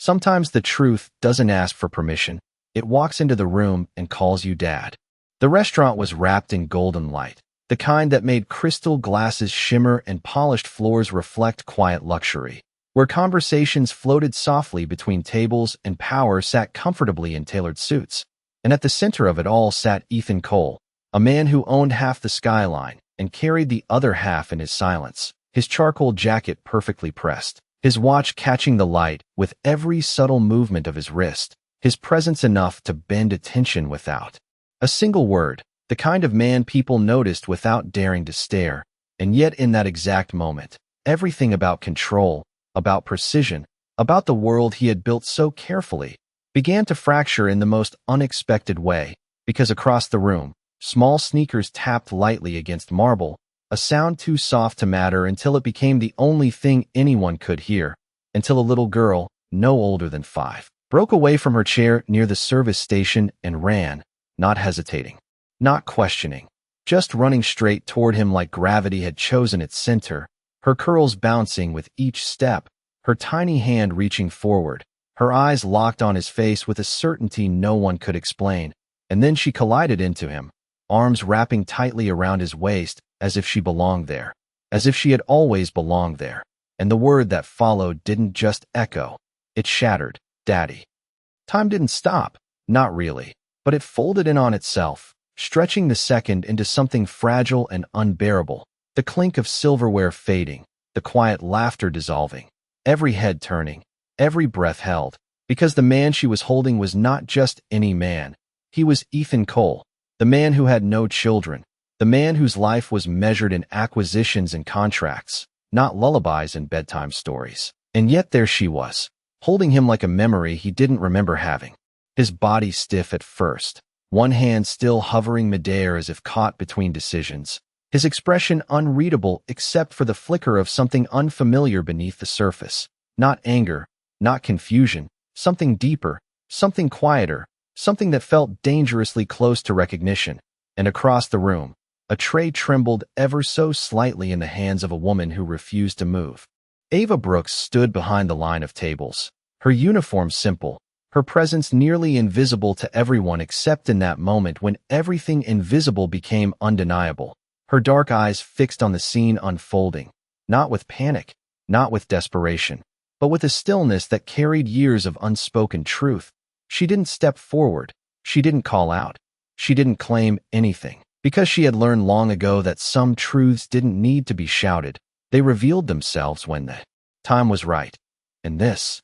Sometimes the truth doesn't ask for permission. It walks into the room and calls you dad. The restaurant was wrapped in golden light, the kind that made crystal glasses shimmer and polished floors reflect quiet luxury, where conversations floated softly between tables and power sat comfortably in tailored suits. And at the center of it all sat Ethan Cole, a man who owned half the skyline and carried the other half in his silence, his charcoal jacket perfectly pressed, his watch catching the light with every subtle movement of his wrist, his presence enough to bend attention without a single word, the kind of man people noticed without daring to stare. And yet in that exact moment, everything about control, about precision, about the world he had built so carefully, began to fracture in the most unexpected way, because across the room, small sneakers tapped lightly against marble, a sound too soft to matter until it became the only thing anyone could hear, until a little girl, no older than 5, broke away from her chair near the service station and ran, not hesitating, not questioning, just running straight toward him like gravity had chosen its center, her curls bouncing with each step, her tiny hand reaching forward, her eyes locked on his face with a certainty no one could explain. And then she collided into him, arms wrapping tightly around his waist as if she belonged there, as if she had always belonged there. And the word that followed didn't just echo, it shattered, Daddy. Time didn't stop, not really, but it folded in on itself, stretching the second into something fragile and unbearable, the clink of silverware fading, the quiet laughter dissolving, every head turning, every breath held, because the man she was holding was not just any man. He was Ethan Cole, the man who had no children, the man whose life was measured in acquisitions and contracts, not lullabies and bedtime stories. And yet there she was, holding him like a memory he didn't remember having, his body stiff at first, one hand still hovering midair as if caught between decisions, his expression unreadable except for the flicker of something unfamiliar beneath the surface, not anger, not confusion, something deeper, something quieter, something that felt dangerously close to recognition. And across the room, a tray trembled ever so slightly in the hands of a woman who refused to move. Ava Brooks stood behind the line of tables, her uniform simple, her presence nearly invisible to everyone except in that moment when everything invisible became undeniable, her dark eyes fixed on the scene unfolding, not with panic, not with desperation, but with a stillness that carried years of unspoken truth. She didn't step forward, she didn't call out, she didn't claim anything, because she had learned long ago that some truths didn't need to be shouted, they revealed themselves when the time was right. And this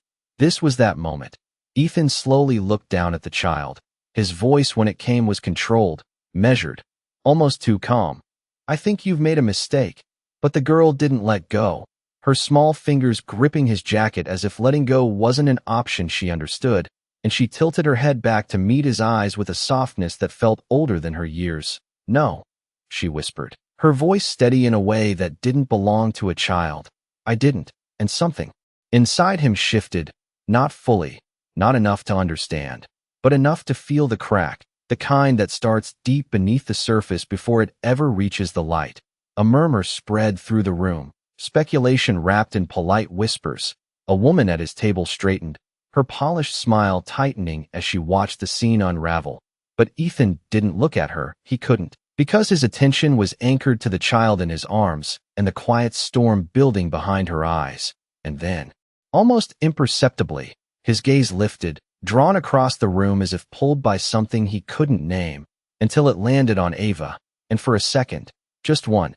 was that moment. Ethan slowly looked down at the child. His voice when it came was controlled, measured, almost too calm. I think you've made a mistake. But the girl didn't let go, her small fingers gripping his jacket as if letting go wasn't an option she understood, and she tilted her head back to meet his eyes with a softness that felt older than her years. No, she whispered, her voice steady in a way that didn't belong to a child. I didn't, and something inside him shifted, not fully, not enough to understand, but enough to feel the crack, the kind that starts deep beneath the surface before it ever reaches the light. A murmur spread through the room, speculation wrapped in polite whispers. A woman at his table straightened, her polished smile tightening as she watched the scene unravel. But Ethan didn't look at her, he couldn't, because his attention was anchored to the child in his arms and the quiet storm building behind her eyes. And then, almost imperceptibly, his gaze lifted, drawn across the room as if pulled by something he couldn't name, until it landed on Ava, and for a second, just one,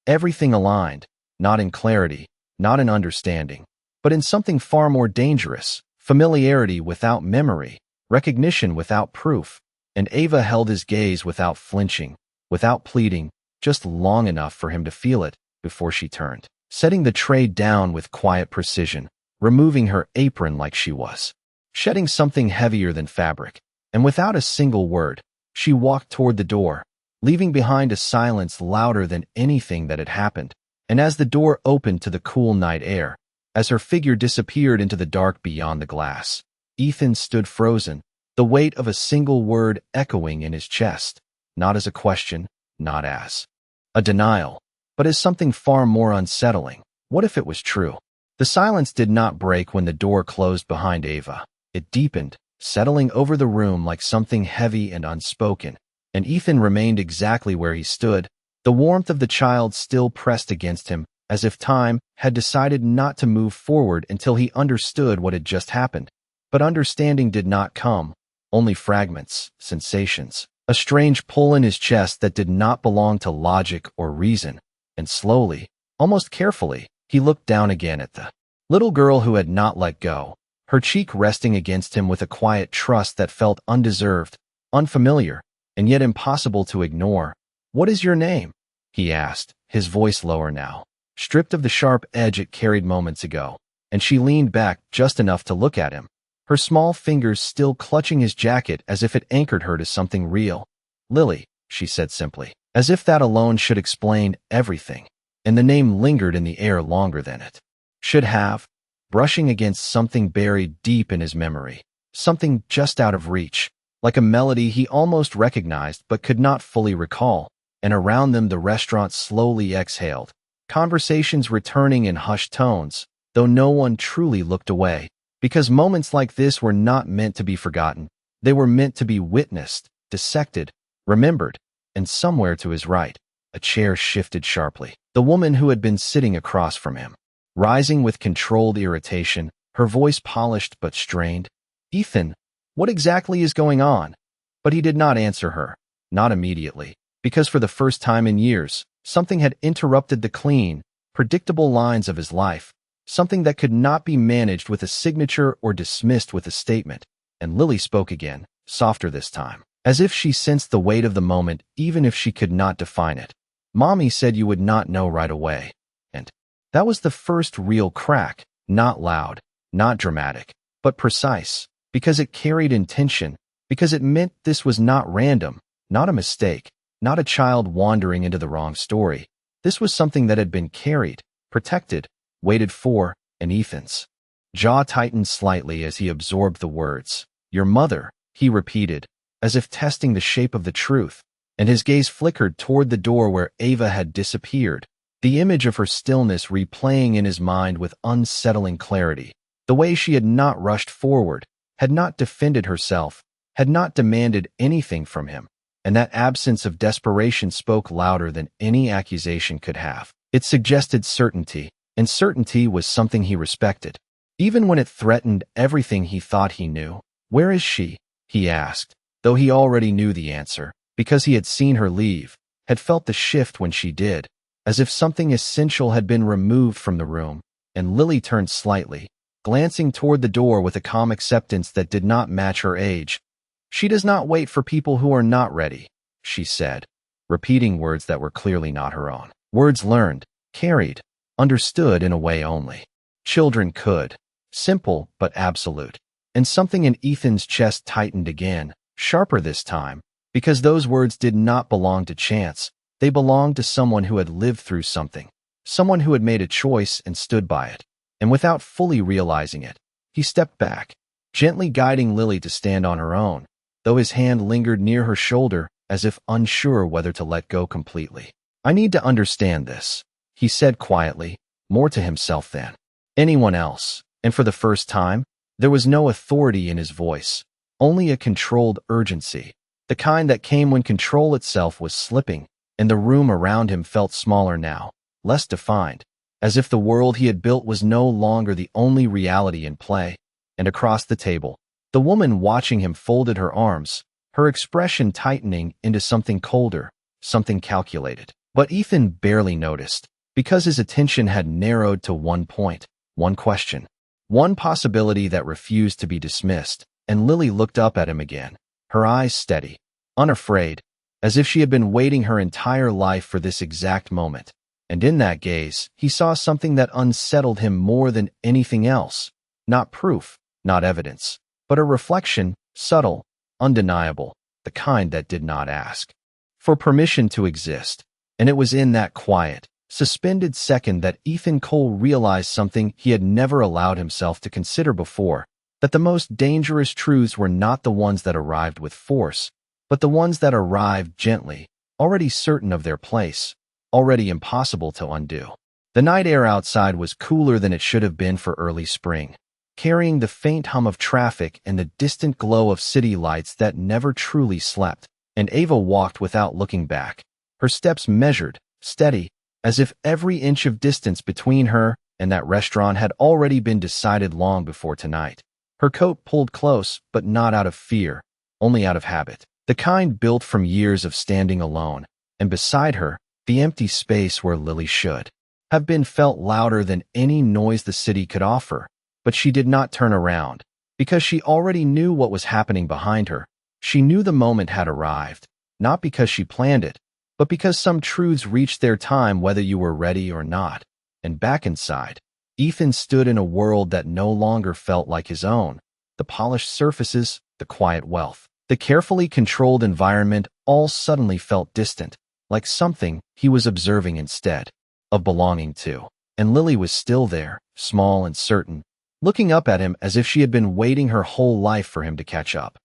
everything aligned, not in clarity, not in understanding, but in something far more dangerous, familiarity without memory, recognition without proof. And Ava held his gaze without flinching, without pleading, just long enough for him to feel it before she turned, setting the tray down with quiet precision, removing her apron like she was shedding something heavier than fabric, and without a single word, she walked toward the door, leaving behind a silence louder than anything that had happened. And as the door opened to the cool night air, as her figure disappeared into the dark beyond the glass, Ethan stood frozen, the weight of a single word echoing in his chest, not as a question, not as a denial, but as something far more unsettling. What if it was true? The silence did not break when the door closed behind Ava. It deepened, settling over the room like something heavy and unspoken, and Ethan remained exactly where he stood, the warmth of the child still pressed against him, as if time had decided not to move forward until he understood what had just happened. But understanding did not come, only fragments, sensations, a strange pull in his chest that did not belong to logic or reason, and slowly, almost carefully, he looked down again at the little girl who had not let go, her cheek resting against him with a quiet trust that felt undeserved, unfamiliar, and yet impossible to ignore. "What is your name?" he asked, his voice lower now, stripped of the sharp edge it carried moments ago, and she leaned back just enough to look at him, her small fingers still clutching his jacket as if it anchored her to something real. "Lily," she said simply, as if that alone should explain everything, and the name lingered in the air longer than it should have, brushing against something buried deep in his memory, something just out of reach, like a melody he almost recognized but could not fully recall, and around them the restaurant slowly exhaled, conversations returning in hushed tones, though no one truly looked away, because moments like this were not meant to be forgotten. They were meant to be witnessed, dissected, remembered, and somewhere to his right, a chair shifted sharply. The woman who had been sitting across from him, rising with controlled irritation, her voice polished but strained. "Ethan, what exactly is going on?" But he did not answer her, not immediately, because for the first time in years, something had interrupted the clean, predictable lines of his life, something that could not be managed with a signature or dismissed with a statement. And Lily spoke again, softer this time, as if she sensed the weight of the moment even if she could not define it. "Mommy said you would not know right away." And that was the first real crack, not loud, not dramatic, but precise, because it carried intention, because it meant this was not random, not a mistake, not a child wandering into the wrong story. This was something that had been carried, protected, waited for, and Ethan's jaw tightened slightly as he absorbed the words. "Your mother," he repeated, as if testing the shape of the truth, and his gaze flickered toward the door where Ava had disappeared, the image of her stillness replaying in his mind with unsettling clarity, the way she had not rushed forward, had not defended herself, had not demanded anything from him, and that absence of desperation spoke louder than any accusation could have. It suggested certainty, and certainty was something he respected, even when it threatened everything he thought he knew. "Where is she?" he asked, though he already knew the answer, because he had seen her leave, had felt the shift when she did, as if something essential had been removed from the room, and Lily turned slightly, glancing toward the door with a calm acceptance that did not match her age. "She does not wait for people who are not ready," she said, repeating words that were clearly not her own. Words learned, carried, understood in a way only children could. Simple but absolute. And something in Ethan's chest tightened again, sharper this time, because those words did not belong to chance. They belonged to someone who had lived through something, someone who had made a choice and stood by it. And without fully realizing it, he stepped back, gently guiding Lily to stand on her own, though his hand lingered near her shoulder as if unsure whether to let go completely. "I need to understand this," he said quietly, more to himself than anyone else, and for the first time, there was no authority in his voice, only a controlled urgency, the kind that came when control itself was slipping, and the room around him felt smaller now, less defined, as if the world he had built was no longer the only reality in play. And across the table, the woman watching him folded her arms, her expression tightening into something colder, something calculated. But Ethan barely noticed, because his attention had narrowed to one point, one question, one possibility that refused to be dismissed, and Lily looked up at him again, her eyes steady, unafraid, as if she had been waiting her entire life for this exact moment. And in that gaze, he saw something that unsettled him more than anything else. Not proof, not evidence, but a reflection, subtle, undeniable, the kind that did not ask for permission to exist. And it was in that quiet, suspended second that Ethan Cole realized something he had never allowed himself to consider before, that the most dangerous truths were not the ones that arrived with force, but the ones that arrived gently, already certain of their place, already impossible to undo. The night air outside was cooler than it should have been for early spring, carrying the faint hum of traffic and the distant glow of city lights that never truly slept. And Ava walked without looking back, her steps measured, steady, as if every inch of distance between her and that restaurant had already been decided long before tonight. Her coat pulled close, but not out of fear, only out of habit, the kind built from years of standing alone, and beside her, the empty space where Lily should have been felt louder than any noise the city could offer. But she did not turn around, because she already knew what was happening behind her. She knew the moment had arrived, not because she planned it, but because some truths reached their time whether you were ready or not. And back inside, Ethan stood in a world that no longer felt like his own. The polished surfaces, the quiet wealth, the carefully controlled environment all suddenly felt distant, like something he was observing instead of belonging to. And Lily was still there, small and certain, looking up at him as if she had been waiting her whole life for him to catch up.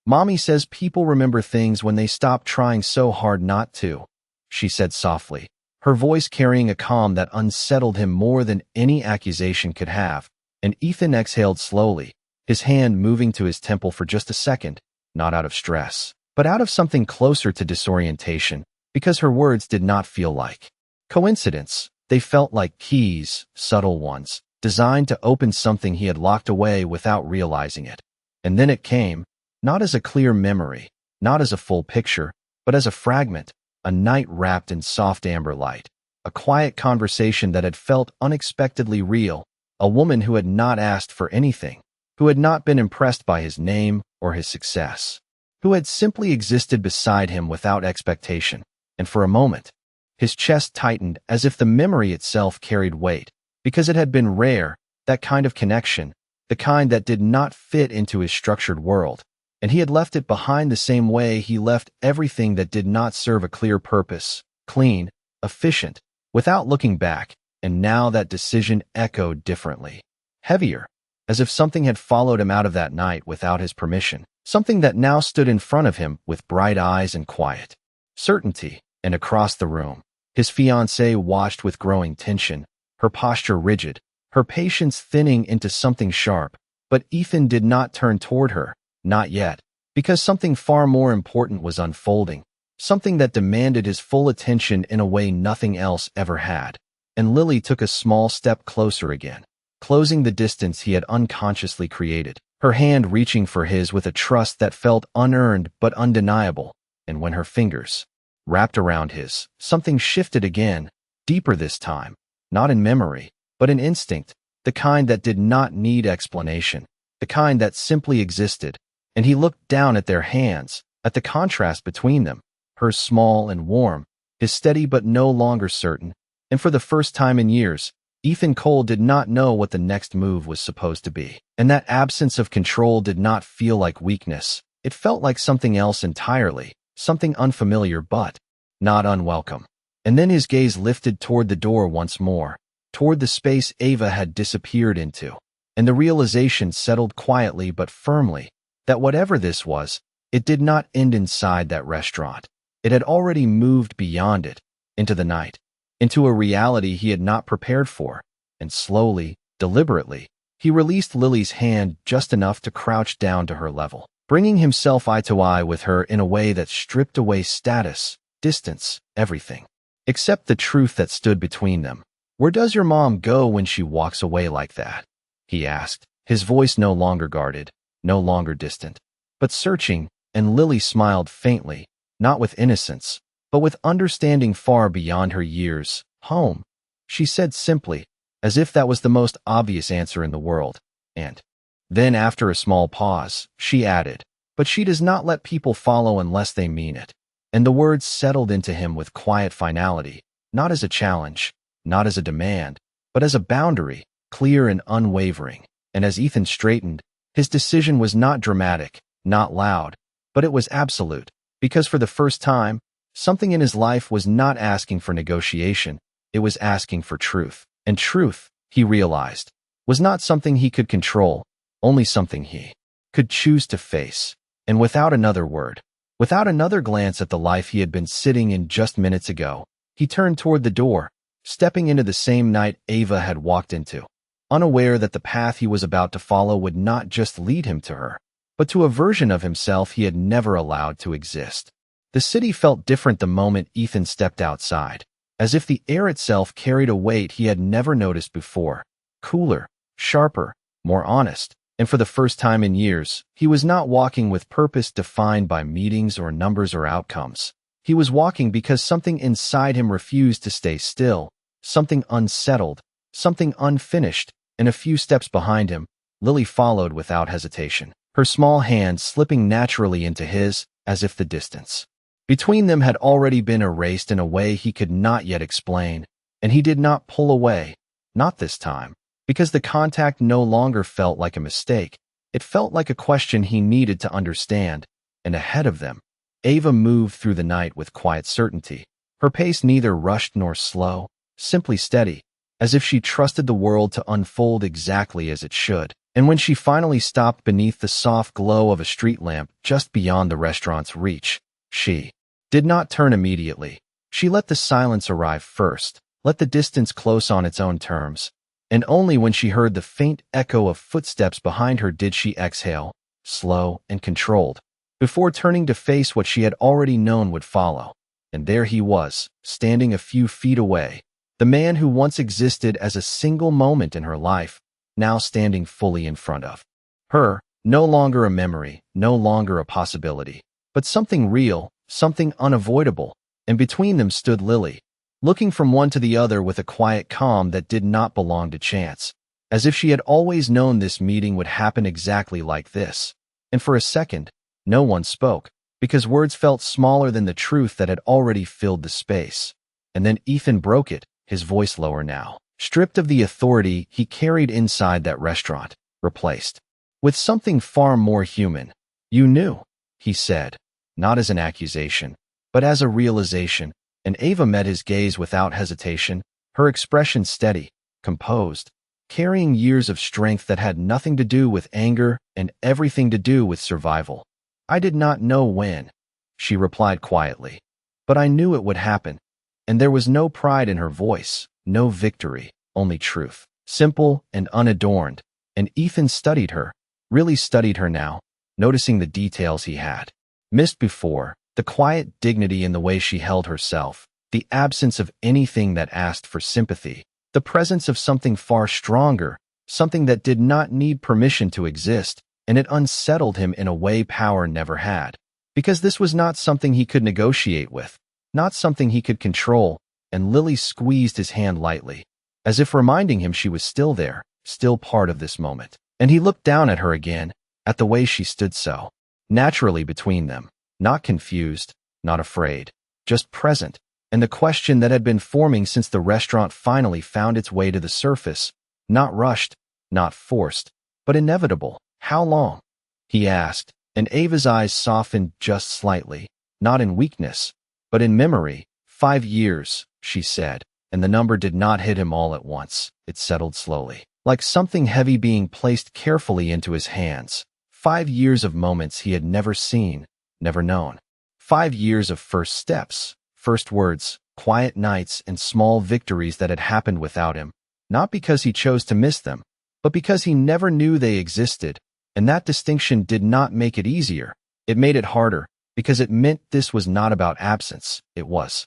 "Mommy says people remember things when they stop trying so hard not to," she said softly, her voice carrying a calm that unsettled him more than any accusation could have. And Ethan exhaled slowly, his hand moving to his temple for just a second, not out of stress, but out of something closer to disorientation, because her words did not feel like coincidence. They felt like keys, subtle ones, designed to open something he had locked away without realizing it. And then it came, not as a clear memory, not as a full picture, but as a fragment, a night wrapped in soft amber light, a quiet conversation that had felt unexpectedly real, a woman who had not asked for anything, who had not been impressed by his name or his success, who had simply existed beside him without expectation. And for a moment, his chest tightened as if the memory itself carried weight, because it had been rare, that kind of connection, the kind that did not fit into his structured world. And he had left it behind the same way he left everything that did not serve a clear purpose, clean, efficient, without looking back. And now that decision echoed differently, heavier, as if something had followed him out of that night without his permission, something that now stood in front of him with bright eyes and quiet certainty. And across the room, his fiancée watched with growing tension, her posture rigid, her patience thinning into something sharp. But Ethan did not turn toward her. Not yet, because something far more important was unfolding, something that demanded his full attention in a way nothing else ever had. And Lily took a small step closer again, closing the distance he had unconsciously created, her hand reaching for his with a trust that felt unearned but undeniable. And when her fingers wrapped around his, something shifted again, deeper this time, not in memory, but in instinct, the kind that did not need explanation, the kind that simply existed. And he looked down at their hands, at the contrast between them, hers small and warm, his steady but no longer certain. And for the first time in years, Ethan Cole did not know what the next move was supposed to be. And that absence of control did not feel like weakness. It felt like something else entirely, something unfamiliar but not unwelcome. And then his gaze lifted toward the door once more, toward the space Ava had disappeared into. And the realization settled quietly but firmly, that whatever this was, it did not end inside that restaurant. It had already moved beyond it, into the night, into a reality he had not prepared for. And slowly, deliberately, he released Lily's hand just enough to crouch down to her level, bringing himself eye to eye with her in a way that stripped away status, distance, everything, except the truth that stood between them. "Where does your mom go when she walks away like that?" he asked, his voice no longer guarded, no longer distant, but searching. And Lily smiled faintly, not with innocence, but with understanding far beyond her years. "Home," she said simply, as if that was the most obvious answer in the world. And then, after a small pause, she added, "But she does not let people follow unless they mean it." And the words settled into him with quiet finality, not as a challenge, not as a demand, but as a boundary, clear and unwavering. And as Ethan straightened, his decision was not dramatic, not loud, but it was absolute, because for the first time, something in his life was not asking for negotiation, it was asking for truth. And truth, he realized, was not something he could control, only something he could choose to face. And without another word, without another glance at the life he had been sitting in just minutes ago, he turned toward the door, stepping into the same night Ava had walked into, unaware that the path he was about to follow would not just lead him to her, but to a version of himself he had never allowed to exist. The city felt different the moment Ethan stepped outside, as if the air itself carried a weight he had never noticed before. Cooler, sharper, more honest, and for the first time in years, he was not walking with purpose defined by meetings or numbers or outcomes. He was walking because something inside him refused to stay still, something unsettled, something unfinished, and a few steps behind him, Lily followed without hesitation, her small hand slipping naturally into his, as if the distance between them had already been erased in a way he could not yet explain, and he did not pull away, not this time, because the contact no longer felt like a mistake. It felt like a question he needed to understand, and ahead of them, Ava moved through the night with quiet certainty, her pace neither rushed nor slow, simply steady, as if she trusted the world to unfold exactly as it should. And when she finally stopped beneath the soft glow of a street lamp just beyond the restaurant's reach, she did not turn immediately. She let the silence arrive first, let the distance close on its own terms, and only when she heard the faint echo of footsteps behind her did she exhale, slow and controlled, before turning to face what she had already known would follow. And there he was, standing a few feet away, the man who once existed as a single moment in her life, now standing fully in front of her, no longer a memory, no longer a possibility, but something real, something unavoidable. And between them stood Lily, looking from one to the other with a quiet calm that did not belong to chance, as if she had always known this meeting would happen exactly like this. And for a second, no one spoke, because words felt smaller than the truth that had already filled the space. And then Ethan broke it, his voice lower now, stripped of the authority he carried inside that restaurant, replaced with something far more human. "You knew," he said, not as an accusation, but as a realization, and Ava met his gaze without hesitation, her expression steady, composed, carrying years of strength that had nothing to do with anger and everything to do with survival. "I did not know when," she replied quietly, "but I knew it would happen." And there was no pride in her voice, no victory, only truth, simple and unadorned. And Ethan studied her, really studied her now, noticing the details he had missed before, the quiet dignity in the way she held herself, the absence of anything that asked for sympathy, the presence of something far stronger, something that did not need permission to exist, and it unsettled him in a way power never had. Because this was not something he could negotiate with, not something he could control, and Lily squeezed his hand lightly, as if reminding him she was still there, still part of this moment. And he looked down at her again, at the way she stood so naturally between them, not confused, not afraid, just present. And the question that had been forming since the restaurant finally found its way to the surface, not rushed, not forced, but inevitable. "How long?" he asked, and Ava's eyes softened just slightly, not in weakness, but in memory. "5 years," she said, and the number did not hit him all at once. It settled slowly, like something heavy being placed carefully into his hands. 5 years of moments he had never seen, never known. 5 years of first steps, first words, quiet nights, and small victories that had happened without him, not because he chose to miss them, but because he never knew they existed. And that distinction did not make it easier. It made it harder, because it meant this was not about absence. It was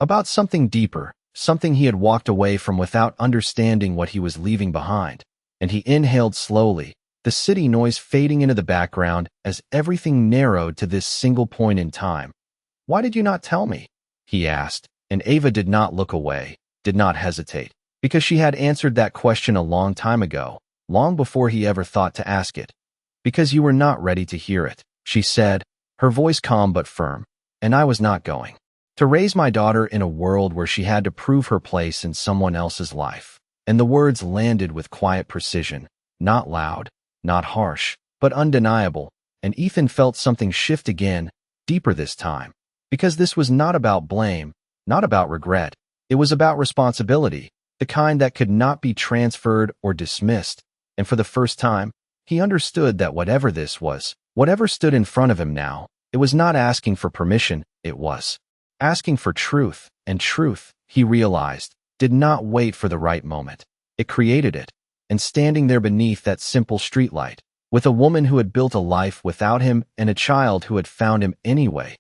about something deeper, something he had walked away from without understanding what he was leaving behind. And he inhaled slowly, the city noise fading into the background as everything narrowed to this single point in time. "Why did you not tell me?" he asked, and Ava did not look away, did not hesitate, because she had answered that question a long time ago, long before he ever thought to ask it. "Because you were not ready to hear it," she said, her voice calm but firm, "and I was not going to raise my daughter in a world where she had to prove her place in someone else's life." And the words landed with quiet precision, not loud, not harsh, but undeniable, and Ethan felt something shift again, deeper this time. Because this was not about blame, not about regret. It was about responsibility, the kind that could not be transferred or dismissed. And for the first time, he understood that whatever this was, whatever stood in front of him now, it was not asking for permission, it was asking for truth. And truth, he realized, did not wait for the right moment. It created it. And standing there beneath that simple streetlight, with a woman who had built a life without him and a child who had found him anyway,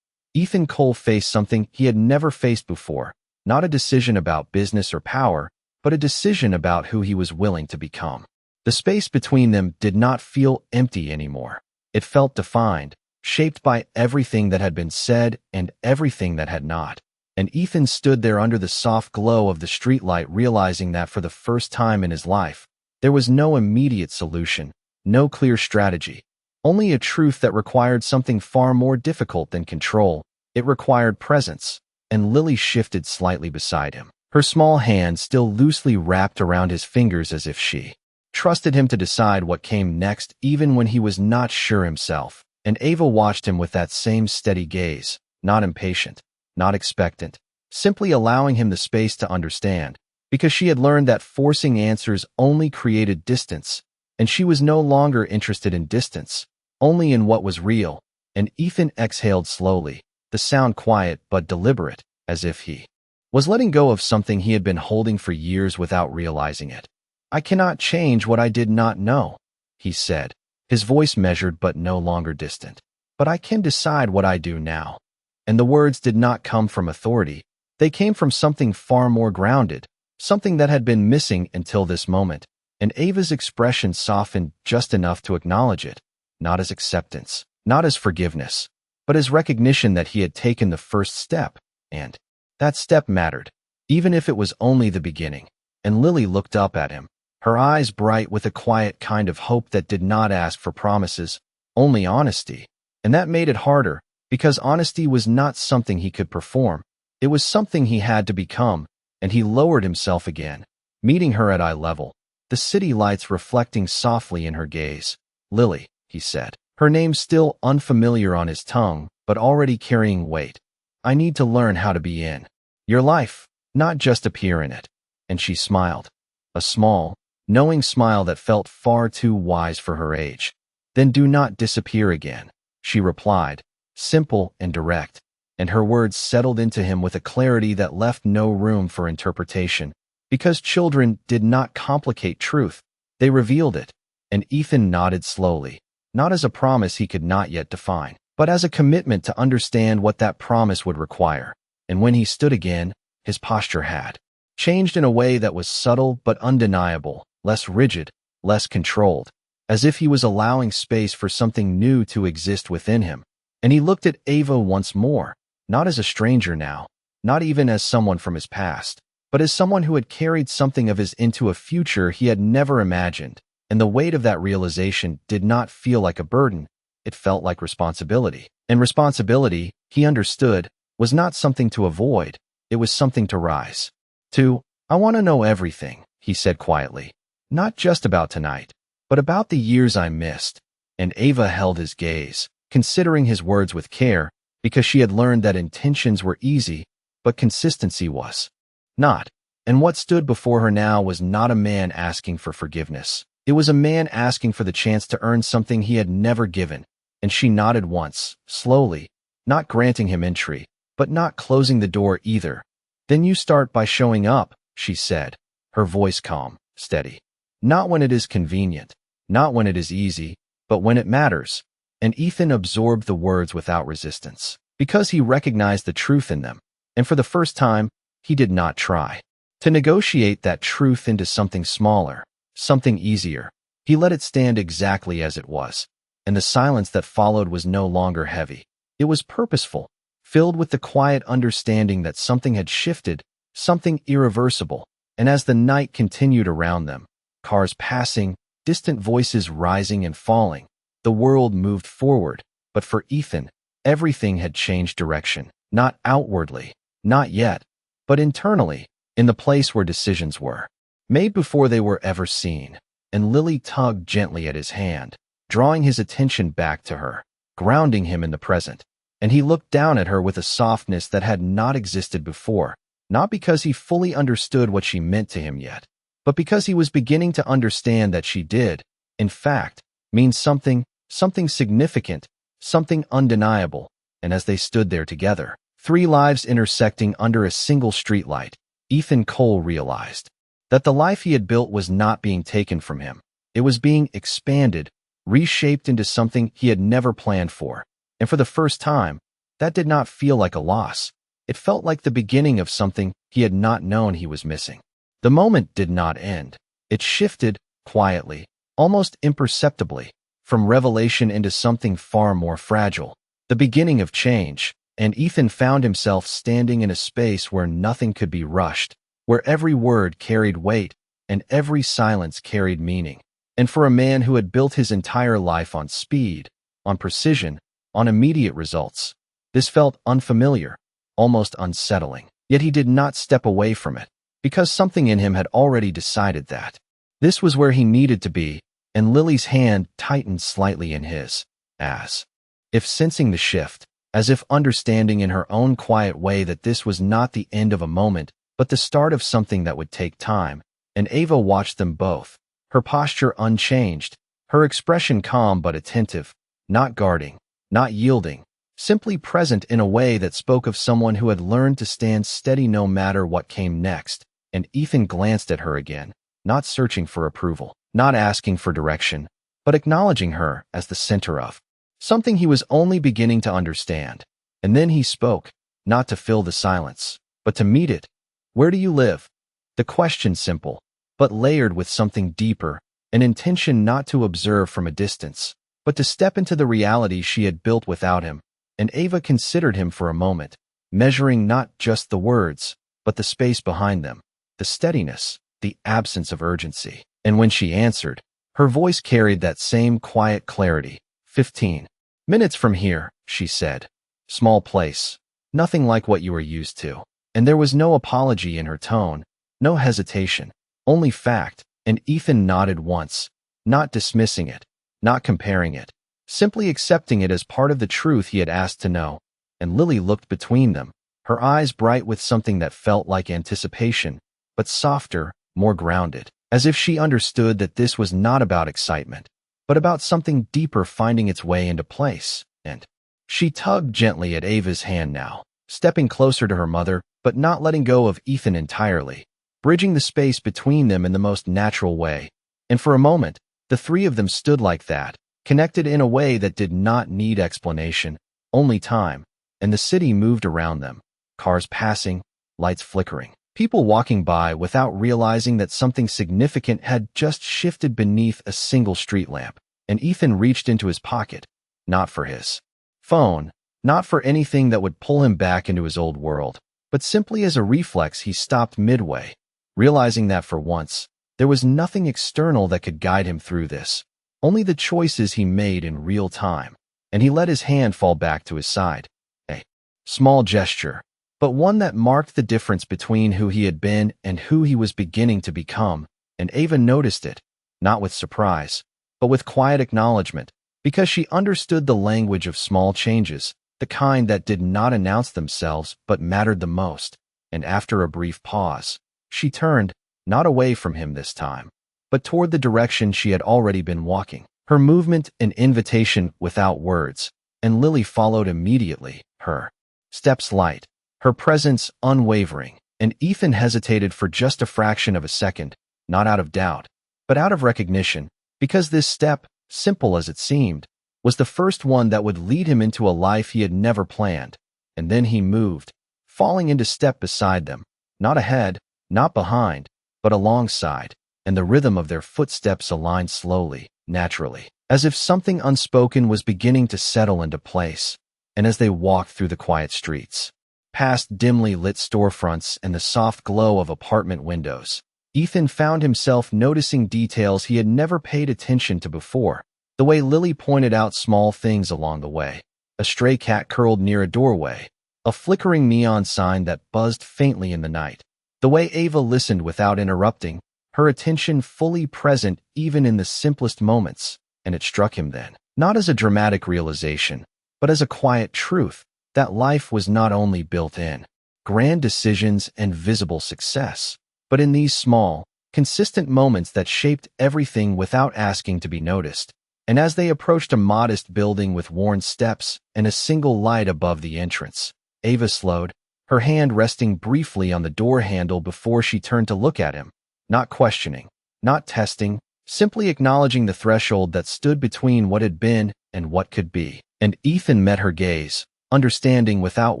Ethan Cole faced something he had never faced before, not a decision about business or power, but a decision about who he was willing to become. The space between them did not feel empty anymore. It felt defined, shaped by everything that had been said and everything that had not. And Ethan stood there under the soft glow of the streetlight, realizing that for the first time in his life, there was no immediate solution, no clear strategy, only a truth that required something far more difficult than control. It required presence, and Lily shifted slightly beside him, her small hand still loosely wrapped around his fingers as if she trusted him to decide what came next even when he was not sure himself. And Ava watched him with that same steady gaze, not impatient, not expectant, simply allowing him the space to understand, because she had learned that forcing answers only created distance, and she was no longer interested in distance, only in what was real. And Ethan exhaled slowly, the sound quiet but deliberate, as if he was letting go of something he had been holding for years without realizing it. "I cannot change what I did not know," he said, his voice measured but no longer distant. "But I can decide what I do now." And the words did not come from authority. They came from something far more grounded, something that had been missing until this moment. And Ava's expression softened just enough to acknowledge it, not as acceptance, not as forgiveness, but as recognition that he had taken the first step, and that step mattered, even if it was only the beginning. And Lily looked up at him, her eyes bright with a quiet kind of hope that did not ask for promises, only honesty. And that made it harder, because honesty was not something he could perform. It was something he had to become, and he lowered himself again, meeting her at eye level, the city lights reflecting softly in her gaze. "Lily," he said, her name still unfamiliar on his tongue, but already carrying weight. "I need to learn how to be in your life, not just appear in it." And she smiled, a small, knowing smile that felt far too wise for her age. "Then do not disappear again," she replied, simple and direct, and her words settled into him with a clarity that left no room for interpretation, because children did not complicate truth, they revealed it. And Ethan nodded slowly, not as a promise he could not yet define, but as a commitment to understand what that promise would require. And when he stood again, his posture had changed in a way that was subtle but undeniable, less rigid, less controlled, as if he was allowing space for something new to exist within him. And he looked at Ava once more, not as a stranger now, not even as someone from his past, but as someone who had carried something of his into a future he had never imagined. And the weight of that realization did not feel like a burden, it felt like responsibility. And responsibility, he understood, was not something to avoid, it was something to rise to. "I want to know everything," he said quietly. "Not just about tonight, but about the years I missed." And Ava held his gaze, considering his words with care, because she had learned that intentions were easy, but consistency was not. And what stood before her now was not a man asking for forgiveness. It was a man asking for the chance to earn something he had never given. And she nodded once, slowly, not granting him entry, but not closing the door either. "Then you start by showing up," she said, her voice calm, steady. "Not when it is convenient, not when it is easy, but when it matters." And Ethan absorbed the words without resistance, because he recognized the truth in them. And for the first time, he did not try to negotiate that truth into something smaller, something easier. He let it stand exactly as it was. And the silence that followed was no longer heavy. It was purposeful, filled with the quiet understanding that something had shifted, something irreversible. And as the night continued around them, cars passing, distant voices rising and falling, the world moved forward. But for Ethan, everything had changed direction, not outwardly, not yet, but internally, in the place where decisions were made before they were ever seen. And Lily tugged gently at his hand, drawing his attention back to her, grounding him in the present. And he looked down at her with a softness that had not existed before, not because he fully understood what she meant to him yet, but because he was beginning to understand that she did, in fact, mean something significant, something undeniable. And as they stood there together, three lives intersecting under a single streetlight, Ethan Cole realized that the life he had built was not being taken from him. It was being expanded, reshaped into something he had never planned for. And for the first time, that did not feel like a loss. It felt like the beginning of something he had not known he was missing. The moment did not end. It shifted, quietly, almost imperceptibly, from revelation into something far more fragile. The beginning of change, and Ethan found himself standing in a space where nothing could be rushed, where every word carried weight and every silence carried meaning. And for a man who had built his entire life on speed, on precision, on immediate results, this felt unfamiliar, almost unsettling. Yet he did not step away from it, because something in him had already decided that this was where he needed to be, and Lily's hand tightened slightly in his, as if sensing the shift, as if understanding in her own quiet way that this was not the end of a moment, but the start of something that would take time. And Ava watched them both, her posture unchanged, her expression calm but attentive, not guarding, not yielding, simply present in a way that spoke of someone who had learned to stand steady no matter what came next. And Ethan glanced at her again, not searching for approval, not asking for direction, but acknowledging her as the center of something he was only beginning to understand. And then he spoke, not to fill the silence, but to meet it. Where do you live? The question simple, but layered with something deeper, an intention not to observe from a distance, but to step into the reality she had built without him. And Ava considered him for a moment, measuring not just the words, but the space behind them, the steadiness, the absence of urgency. And when she answered, her voice carried that same quiet clarity. 15 minutes from here, she said. Small place. Nothing like what you are used to. And there was no apology in her tone, no hesitation, only fact. And Ethan nodded once, not dismissing it, not comparing it, simply accepting it as part of the truth he had asked to know. And Lily looked between them, her eyes bright with something that felt like anticipation, but softer, more grounded, as if she understood that this was not about excitement, but about something deeper finding its way into place. And she tugged gently at Ava's hand now, stepping closer to her mother, but not letting go of Ethan entirely, bridging the space between them in the most natural way. And for a moment, the three of them stood like that, connected in a way that did not need explanation, only time. And the city moved around them, cars passing, lights flickering, people walking by without realizing that something significant had just shifted beneath a single street lamp. And Ethan reached into his pocket, not for his phone, not for anything that would pull him back into his old world, but simply as a reflex he stopped midway, realizing that for once, there was nothing external that could guide him through this, only the choices he made in real time. And he let his hand fall back to his side. A small gesture, but one that marked the difference between who he had been and who he was beginning to become. And Ava noticed it, not with surprise, but with quiet acknowledgement, because she understood the language of small changes, the kind that did not announce themselves but mattered the most. And after a brief pause, she turned, not away from him this time, but toward the direction she had already been walking, her movement an invitation without words. And Lily followed immediately, her steps light, her presence unwavering. And Ethan hesitated for just a fraction of a second, not out of doubt, but out of recognition, because this step, simple as it seemed, was the first one that would lead him into a life he had never planned. And then he moved, falling into step beside them, not ahead, not behind, but alongside, and the rhythm of their footsteps aligned slowly, naturally, as if something unspoken was beginning to settle into place. And as they walked through the quiet streets, past dimly lit storefronts and the soft glow of apartment windows, Ethan found himself noticing details he had never paid attention to before. The way Lily pointed out small things along the way, a stray cat curled near a doorway, a flickering neon sign that buzzed faintly in the night. The way Ava listened without interrupting, her attention fully present even in the simplest moments. And it struck him then, not as a dramatic realization, but as a quiet truth, that life was not only built in grand decisions and visible success, but in these small, consistent moments that shaped everything without asking to be noticed. And as they approached a modest building with worn steps and a single light above the entrance, Ava slowed, her hand resting briefly on the door handle before she turned to look at him, not questioning, not testing, simply acknowledging the threshold that stood between what had been and what could be. And Ethan met her gaze, understanding without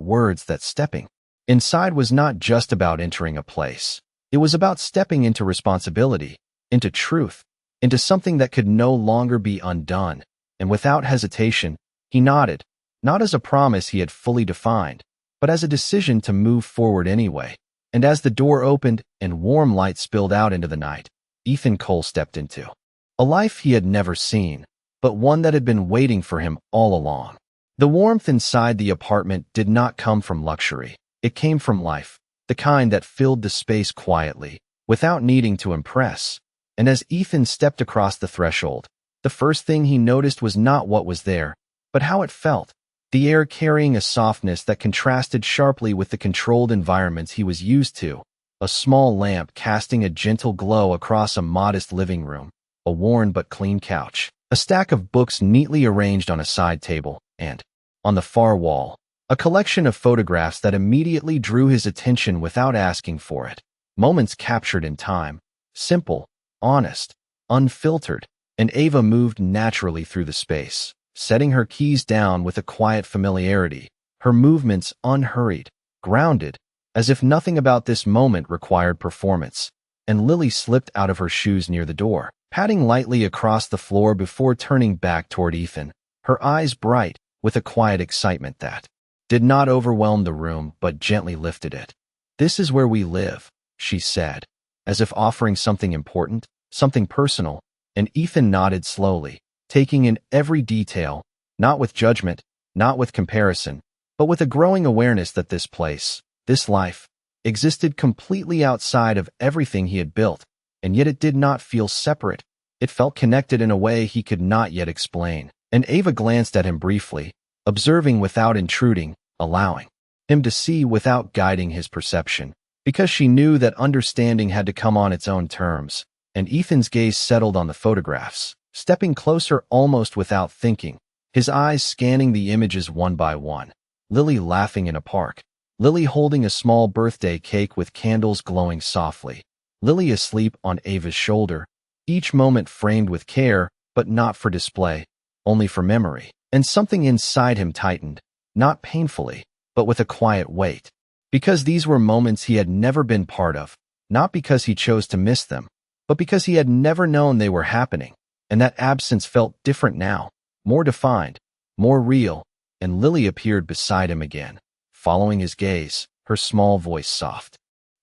words that stepping inside was not just about entering a place. It was about stepping into responsibility, into truth, into something that could no longer be undone. And without hesitation, he nodded, not as a promise he had fully defined, but as a decision to move forward anyway. And as the door opened and warm light spilled out into the night, Ethan Cole stepped into a life he had never seen, but one that had been waiting for him all along. The warmth inside the apartment did not come from luxury. It came from life, the kind that filled the space quietly, without needing to impress. And as Ethan stepped across the threshold, the first thing he noticed was not what was there, but how it felt. The air carrying a softness that contrasted sharply with the controlled environments he was used to. A small lamp casting a gentle glow across a modest living room, a worn but clean couch, a stack of books neatly arranged on a side table, and, on the far wall, a collection of photographs that immediately drew his attention without asking for it. Moments captured in time, simple, honest, unfiltered, and Ava moved naturally through the space, setting her keys down with a quiet familiarity, her movements unhurried, grounded, as if nothing about this moment required performance. And Lily slipped out of her shoes near the door, padding lightly across the floor before turning back toward Ethan, her eyes bright with a quiet excitement that did not overwhelm the room but gently lifted it. "This is where we live," she said, as if offering something important, something personal, and Ethan nodded slowly, taking in every detail, not with judgment, not with comparison, but with a growing awareness that this place, this life, existed completely outside of everything he had built, and yet it did not feel separate. It felt connected in a way he could not yet explain. And Ava glanced at him briefly, observing without intruding, allowing him to see without guiding his perception, because she knew that understanding had to come on its own terms. And Ethan's gaze settled on the photographs, stepping closer almost without thinking, his eyes scanning the images one by one. Lily laughing in a park, Lily holding a small birthday cake with candles glowing softly, Lily asleep on Ava's shoulder, each moment framed with care, but not for display, only for memory. And something inside him tightened, not painfully, but with a quiet weight. Because these were moments he had never been part of, not because he chose to miss them, but because he had never known they were happening. And that absence felt different now, more defined, more real. And Lily appeared beside him again, following his gaze, her small voice soft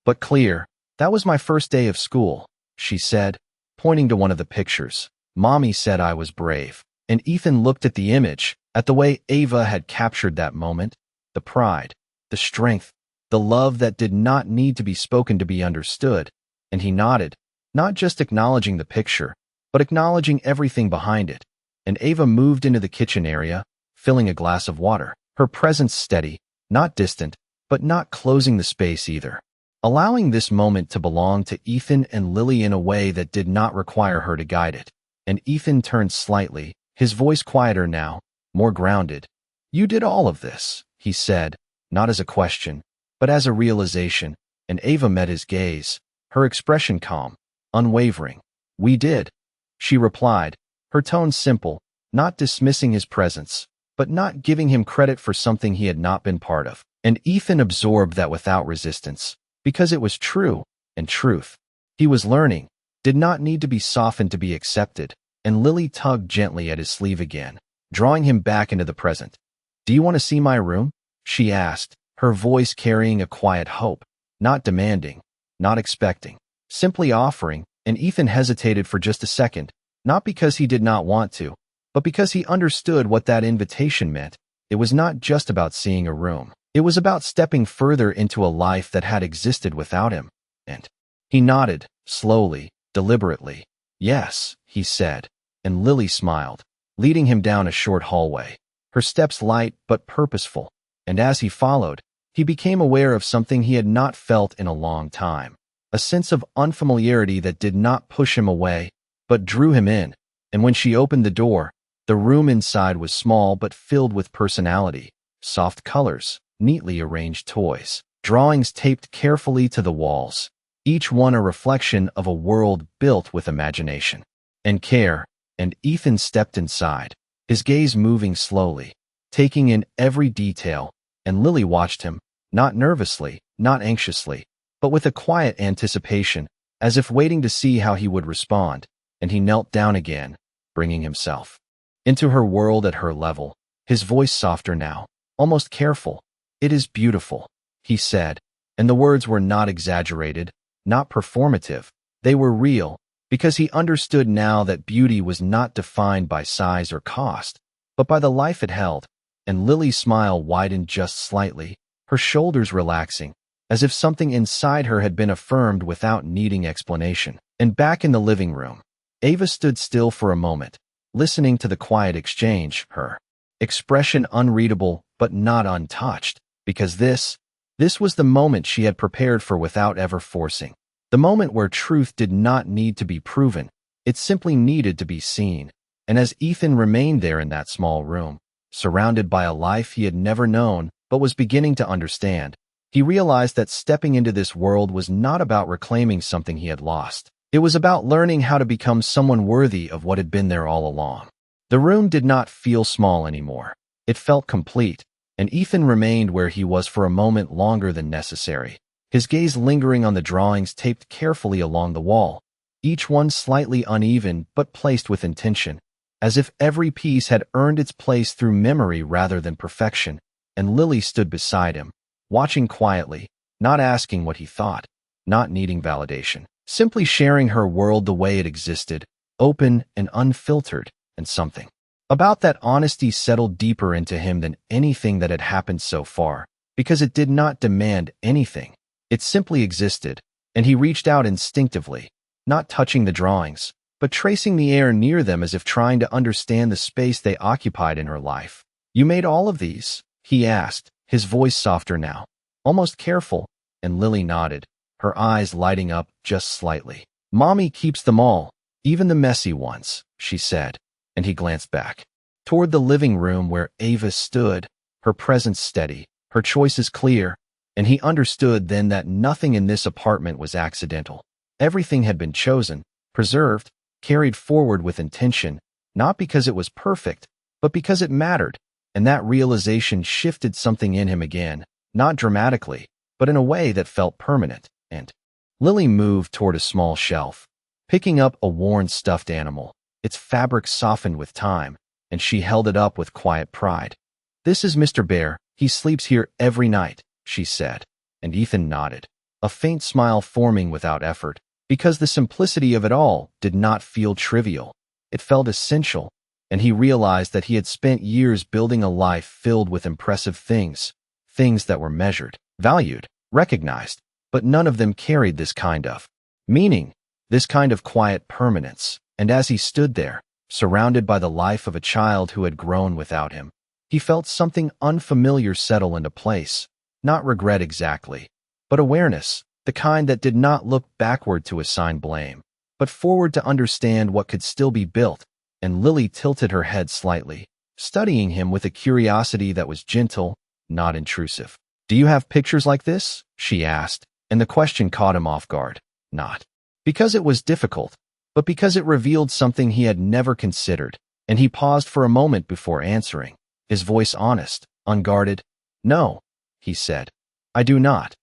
but clear. "That was my first day of school," she said, pointing to one of the pictures. "Mommy said I was brave." And Ethan looked at the image, at the way Ava had captured that moment, the pride, the strength, the love that did not need to be spoken to be understood, and he nodded, not just acknowledging the picture, but acknowledging everything behind it. And Ava moved into the kitchen area, filling a glass of water, her presence steady, not distant, but not closing the space either, allowing this moment to belong to Ethan and Lily in a way that did not require her to guide it. And Ethan turned slightly, his voice quieter now, more grounded. "You did all of this," he said, not as a question, but as a realization. And Ava met his gaze, her expression calm, unwavering. "We did," she replied, her tone simple, not dismissing his presence, but not giving him credit for something he had not been part of. And Ethan absorbed that without resistance, because it was true, and truth, he was learning, did not need to be softened to be accepted. And Lily tugged gently at his sleeve again, drawing him back into the present. "Do you want to see my room?" she asked, her voice carrying a quiet hope, not demanding, not expecting, simply offering. And Ethan hesitated for just a second, not because he did not want to, but because he understood what that invitation meant. It was not just about seeing a room. It was about stepping further into a life that had existed without him. And he nodded, slowly, deliberately. "Yes," he said. And Lily smiled, leading him down a short hallway, her steps light but purposeful. And as he followed, he became aware of something he had not felt in a long time, a sense of unfamiliarity that did not push him away, but drew him in. And when she opened the door, the room inside was small but filled with personality, soft colors, neatly arranged toys, drawings taped carefully to the walls, each one a reflection of a world built with imagination and care, and Ethan stepped inside, his gaze moving slowly, taking in every detail, and Lily watched him, not nervously, not anxiously, but with a quiet anticipation, as if waiting to see how he would respond, and he knelt down again, bringing himself into her world at her level, his voice softer now, almost careful. "It is beautiful," he said, and the words were not exaggerated, not performative. They were real, because he understood now that beauty was not defined by size or cost, but by the life it held, and Lily's smile widened just slightly, her shoulders relaxing, as if something inside her had been affirmed without needing explanation. And back in the living room, Ava stood still for a moment, listening to the quiet exchange, her expression unreadable but not untouched, because this was the moment she had prepared for without ever forcing. The moment where truth did not need to be proven, it simply needed to be seen. And as Ethan remained there in that small room, surrounded by a life he had never known but was beginning to understand, he realized that stepping into this world was not about reclaiming something he had lost. It was about learning how to become someone worthy of what had been there all along. The room did not feel small anymore. It felt complete, and Ethan remained where he was for a moment longer than necessary, his gaze lingering on the drawings taped carefully along the wall, each one slightly uneven but placed with intention, as if every piece had earned its place through memory rather than perfection. And Lily stood beside him, watching quietly, not asking what he thought, not needing validation, simply sharing her world the way it existed, open and unfiltered, and something about that honesty settled deeper into him than anything that had happened so far, because it did not demand anything. It simply existed, and he reached out instinctively, not touching the drawings, but tracing the air near them as if trying to understand the space they occupied in her life. "You made all of these?" he asked, his voice softer now, almost careful, and Lily nodded, her eyes lighting up just slightly. "Mommy keeps them all, even the messy ones," she said, and he glanced back toward the living room where Ava stood, her presence steady, her choices clear, and he understood then that nothing in this apartment was accidental. Everything had been chosen, preserved, carried forward with intention, not because it was perfect, but because it mattered, and that realization shifted something in him again, not dramatically, but in a way that felt permanent. And Lily moved toward a small shelf, picking up a worn stuffed animal, its fabric softened with time, and she held it up with quiet pride. "This is Mr. Bear. He sleeps here every night," she said, and Ethan nodded, a faint smile forming without effort, because the simplicity of it all did not feel trivial. It felt essential, and he realized that he had spent years building a life filled with impressive things, things that were measured, valued, recognized, but none of them carried this kind of meaning, this kind of quiet permanence. And as he stood there, surrounded by the life of a child who had grown without him, he felt something unfamiliar settle into place, not regret exactly, but awareness, the kind that did not look backward to assign blame, but forward to understand what could still be built. And Lily tilted her head slightly, studying him with a curiosity that was gentle, not intrusive. "Do you have pictures like this?" she asked, and the question caught him off guard, not because it was difficult, but because it revealed something he had never considered, and he paused for a moment before answering, his voice honest, unguarded. "No," he said, "I do not."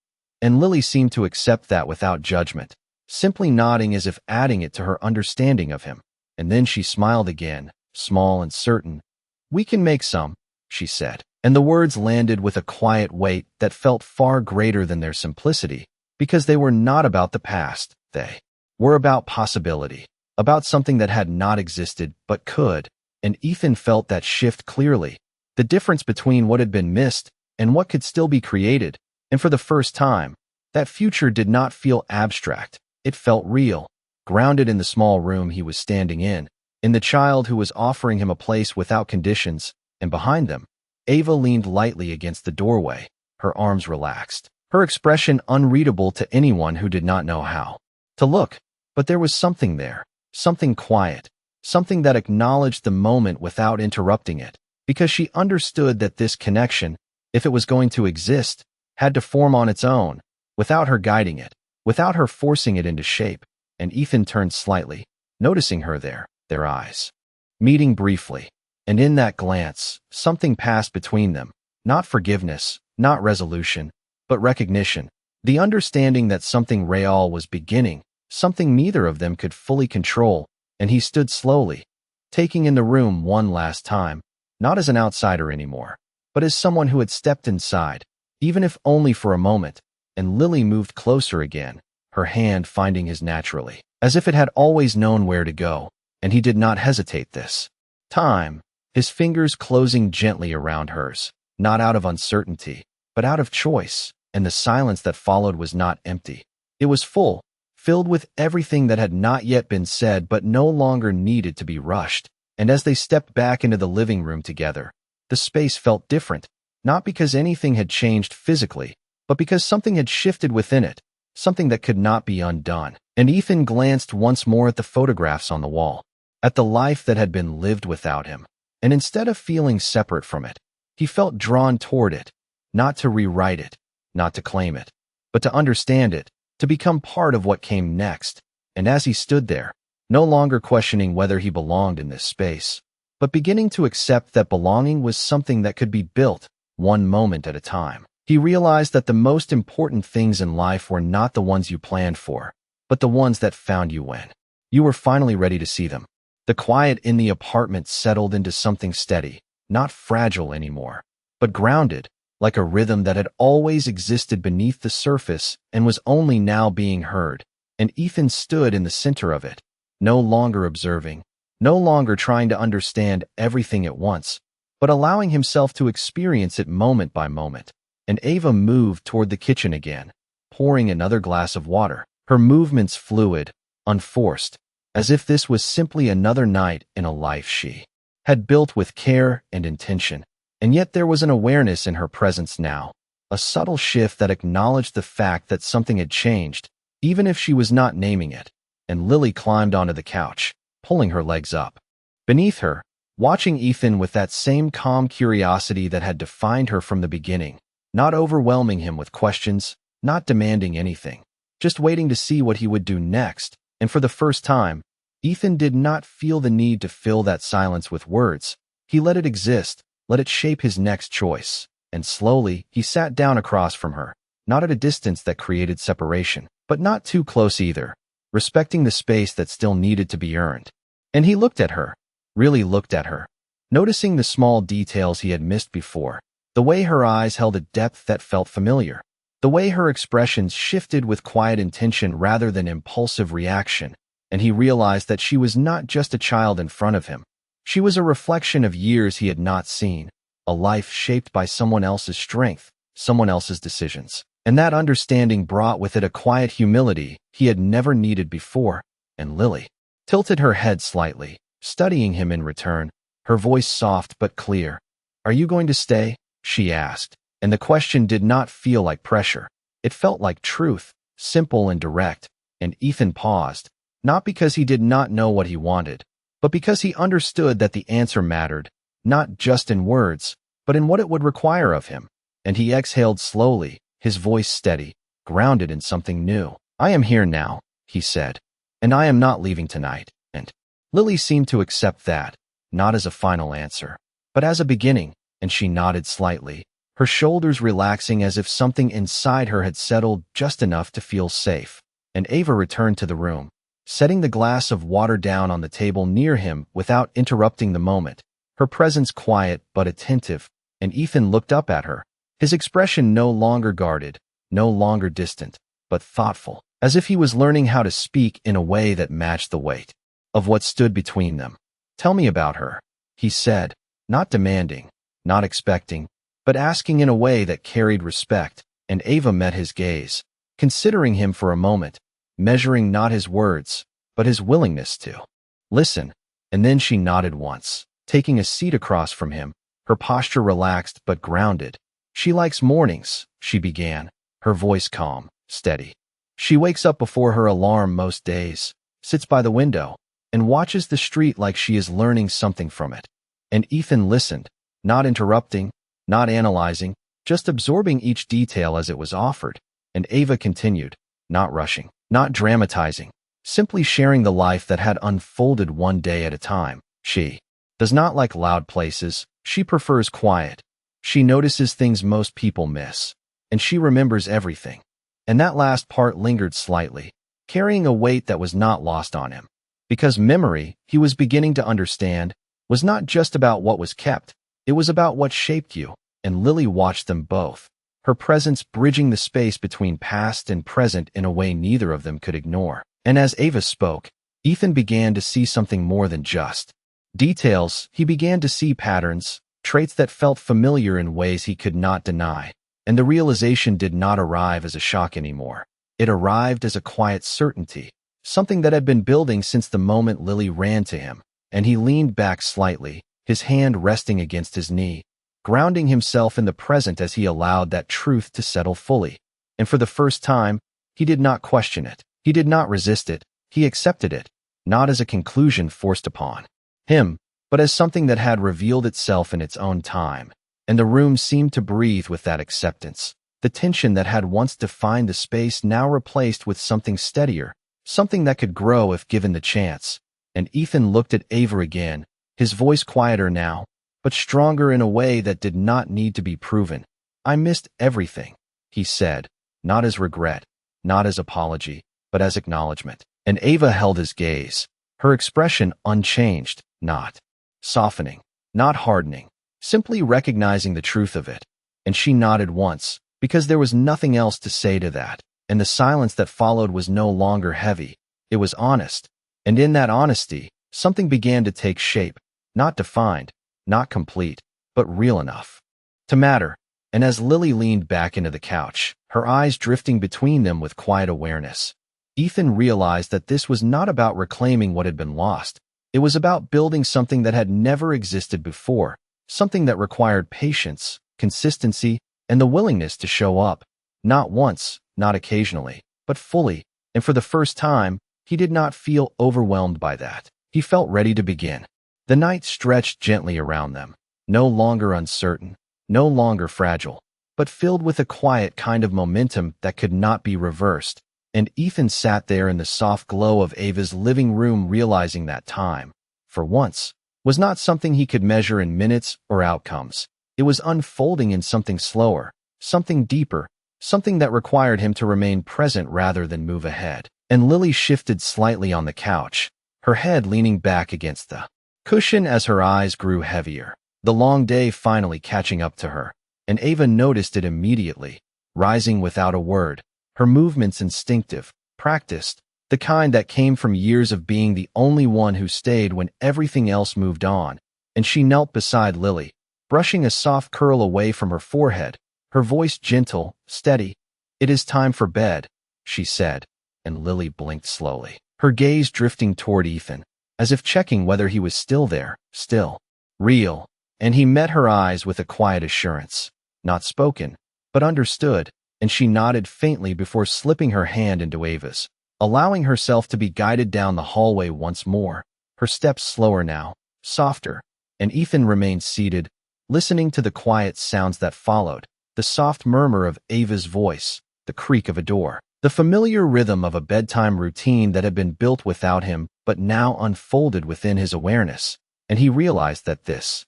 And Lily seemed to accept that without judgment, simply nodding as if adding it to her understanding of him. And then she smiled again, small and certain. "We can make some," she said, and the words landed with a quiet weight that felt far greater than their simplicity, because they were not about the past, they were about possibility, about something that had not existed but could, and Ethan felt that shift clearly, the difference between what had been missed and what could still be created, and for the first time, that future did not feel abstract, it felt real, grounded in the small room he was standing in the child who was offering him a place without conditions, and behind them, Ava leaned lightly against the doorway, her arms relaxed, her expression unreadable to anyone who did not know how to look. But there was something there, something quiet, something that acknowledged the moment without interrupting it, because she understood that this connection, if it was going to exist, had to form on its own, without her guiding it, without her forcing it into shape. And Ethan turned slightly, noticing her there, their eyes meeting briefly. And in that glance, something passed between them. Not forgiveness, not resolution, but recognition. The understanding that something real was beginning, something neither of them could fully control. And he stood slowly, taking in the room one last time, not as an outsider anymore, but as someone who had stepped inside, even if only for a moment. And Lily moved closer again, her hand finding his naturally, as if it had always known where to go, and he did not hesitate this time, his fingers closing gently around hers, not out of uncertainty, but out of choice. And the silence that followed was not empty. It was full, filled with everything that had not yet been said but no longer needed to be rushed. And as they stepped back into the living room together, the space felt different, not because anything had changed physically, but because something had shifted within it, something that could not be undone. And Ethan glanced once more at the photographs on the wall, at the life that had been lived without him. And instead of feeling separate from it, he felt drawn toward it, not to rewrite it, not to claim it, but to understand it, to become part of what came next. And as he stood there, no longer questioning whether he belonged in this space, but beginning to accept that belonging was something that could be built, one moment at a time, he realized that the most important things in life were not the ones you planned for, but the ones that found you when you were finally ready to see them. The quiet in the apartment settled into something steady, not fragile anymore, but grounded, like a rhythm that had always existed beneath the surface and was only now being heard. And Ethan stood in the center of it, no longer observing, no longer trying to understand everything at once, but allowing himself to experience it moment by moment. And Ava moved toward the kitchen again, pouring another glass of water, her movements fluid, unforced, as if this was simply another night in a life she had built with care and intention. And yet there was an awareness in her presence now, a subtle shift that acknowledged the fact that something had changed, even if she was not naming it. And Lily climbed onto the couch, pulling her legs up beneath her, watching Ethan with that same calm curiosity that had defined her from the beginning, not overwhelming him with questions, not demanding anything, just waiting to see what he would do next. And for the first time, Ethan did not feel the need to fill that silence with words. He let it exist, let it shape his next choice. And slowly, he sat down across from her, not at a distance that created separation, but not too close either, respecting the space that still needed to be earned. And he looked at her, really looked at her, noticing the small details he had missed before, the way her eyes held a depth that felt familiar, the way her expressions shifted with quiet intention rather than impulsive reaction. And he realized that she was not just a child in front of him. She was a reflection of years he had not seen, a life shaped by someone else's strength, someone else's decisions. And that understanding brought with it a quiet humility he had never needed before. And Lily tilted her head slightly, studying him in return, her voice soft but clear. "Are you going to stay?" she asked. And the question did not feel like pressure. It felt like truth, simple and direct. And Ethan paused, not because he did not know what he wanted, but because he understood that the answer mattered, not just in words, but in what it would require of him. And he exhaled slowly, his voice steady, grounded in something new. "I am here now," he said, "and I am not leaving tonight." And Lily seemed to accept that, not as a final answer, but as a beginning, and she nodded slightly, her shoulders relaxing as if something inside her had settled just enough to feel safe. And Ava returned to the room, setting the glass of water down on the table near him without interrupting the moment, her presence quiet but attentive. And Ethan looked up at her, his expression no longer guarded, no longer distant, but thoughtful, as if he was learning how to speak in a way that matched the weight of what stood between them. "Tell me about her," he said, not demanding, not expecting, but asking in a way that carried respect. And Ava met his gaze, considering him for a moment, measuring not his words, but his willingness to listen. And then she nodded once, taking a seat across from him, her posture relaxed but grounded. "She likes mornings," she began, her voice calm, steady. "She wakes up before her alarm most days, sits by the window, and watches the street like she is learning something from it." And Ethan listened, not interrupting, not analyzing, just absorbing each detail as it was offered. And Ava continued, not rushing, not dramatizing, simply sharing the life that had unfolded one day at a time. She does not like loud places. She prefers quiet. She notices things most people miss. And she remembers everything. And that last part lingered slightly, carrying a weight that was not lost on him. Because memory, he was beginning to understand, was not just about what was kept. It was about what shaped you. And Lily watched them both, her presence bridging the space between past and present in a way neither of them could ignore. And as Ava spoke, Ethan began to see something more than just details. He began to see patterns, traits that felt familiar in ways he could not deny. And the realization did not arrive as a shock anymore. It arrived as a quiet certainty, something that had been building since the moment Lily ran to him. And he leaned back slightly, his hand resting against his knee, grounding himself in the present as he allowed that truth to settle fully. And for the first time, he did not question it. He did not resist it. He accepted it, not as a conclusion forced upon him, but as something that had revealed itself in its own time. And the room seemed to breathe with that acceptance. The tension that had once defined the space now replaced with something steadier, something that could grow if given the chance. And Ethan looked at Ava again, his voice quieter now, but stronger in a way that did not need to be proven. I missed everything, he said, not as regret, not as apology, but as acknowledgement. And Ava held his gaze, her expression unchanged, not softening, not hardening, simply recognizing the truth of it. And she nodded once, because there was nothing else to say to that. And the silence that followed was no longer heavy. It was honest. And in that honesty, something began to take shape, not defined, not complete, but real enough to matter. And as Lily leaned back into the couch, her eyes drifting between them with quiet awareness, Ethan realized that this was not about reclaiming what had been lost. It was about building something that had never existed before, something that required patience, consistency, and the willingness to show up, not once, not occasionally, but fully. And for the first time, he did not feel overwhelmed by that. He felt ready to begin. The night stretched gently around them, no longer uncertain, no longer fragile, but filled with a quiet kind of momentum that could not be reversed. And Ethan sat there in the soft glow of Ava's living room, realizing that time, for once, was not something he could measure in minutes or outcomes. It was unfolding in something slower, something deeper, something that required him to remain present rather than move ahead. And Lily shifted slightly on the couch, her head leaning back against the cushion as her eyes grew heavier, the long day finally catching up to her. And Ava noticed it immediately, rising without a word, her movements instinctive, practiced, the kind that came from years of being the only one who stayed when everything else moved on. And she knelt beside Lily, brushing a soft curl away from her forehead, her voice gentle, steady. "It is time for bed," she said. And Lily blinked slowly, her gaze drifting toward Ethan, as if checking whether he was still there, still real. And he met her eyes with a quiet assurance, not spoken, but understood. And she nodded faintly before slipping her hand into Ava's, allowing herself to be guided down the hallway once more, her steps slower now, softer. And Ethan remained seated, listening to the quiet sounds that followed, the soft murmur of Ava's voice, the creak of a door, the familiar rhythm of a bedtime routine that had been built without him but now unfolded within his awareness. And he realized that this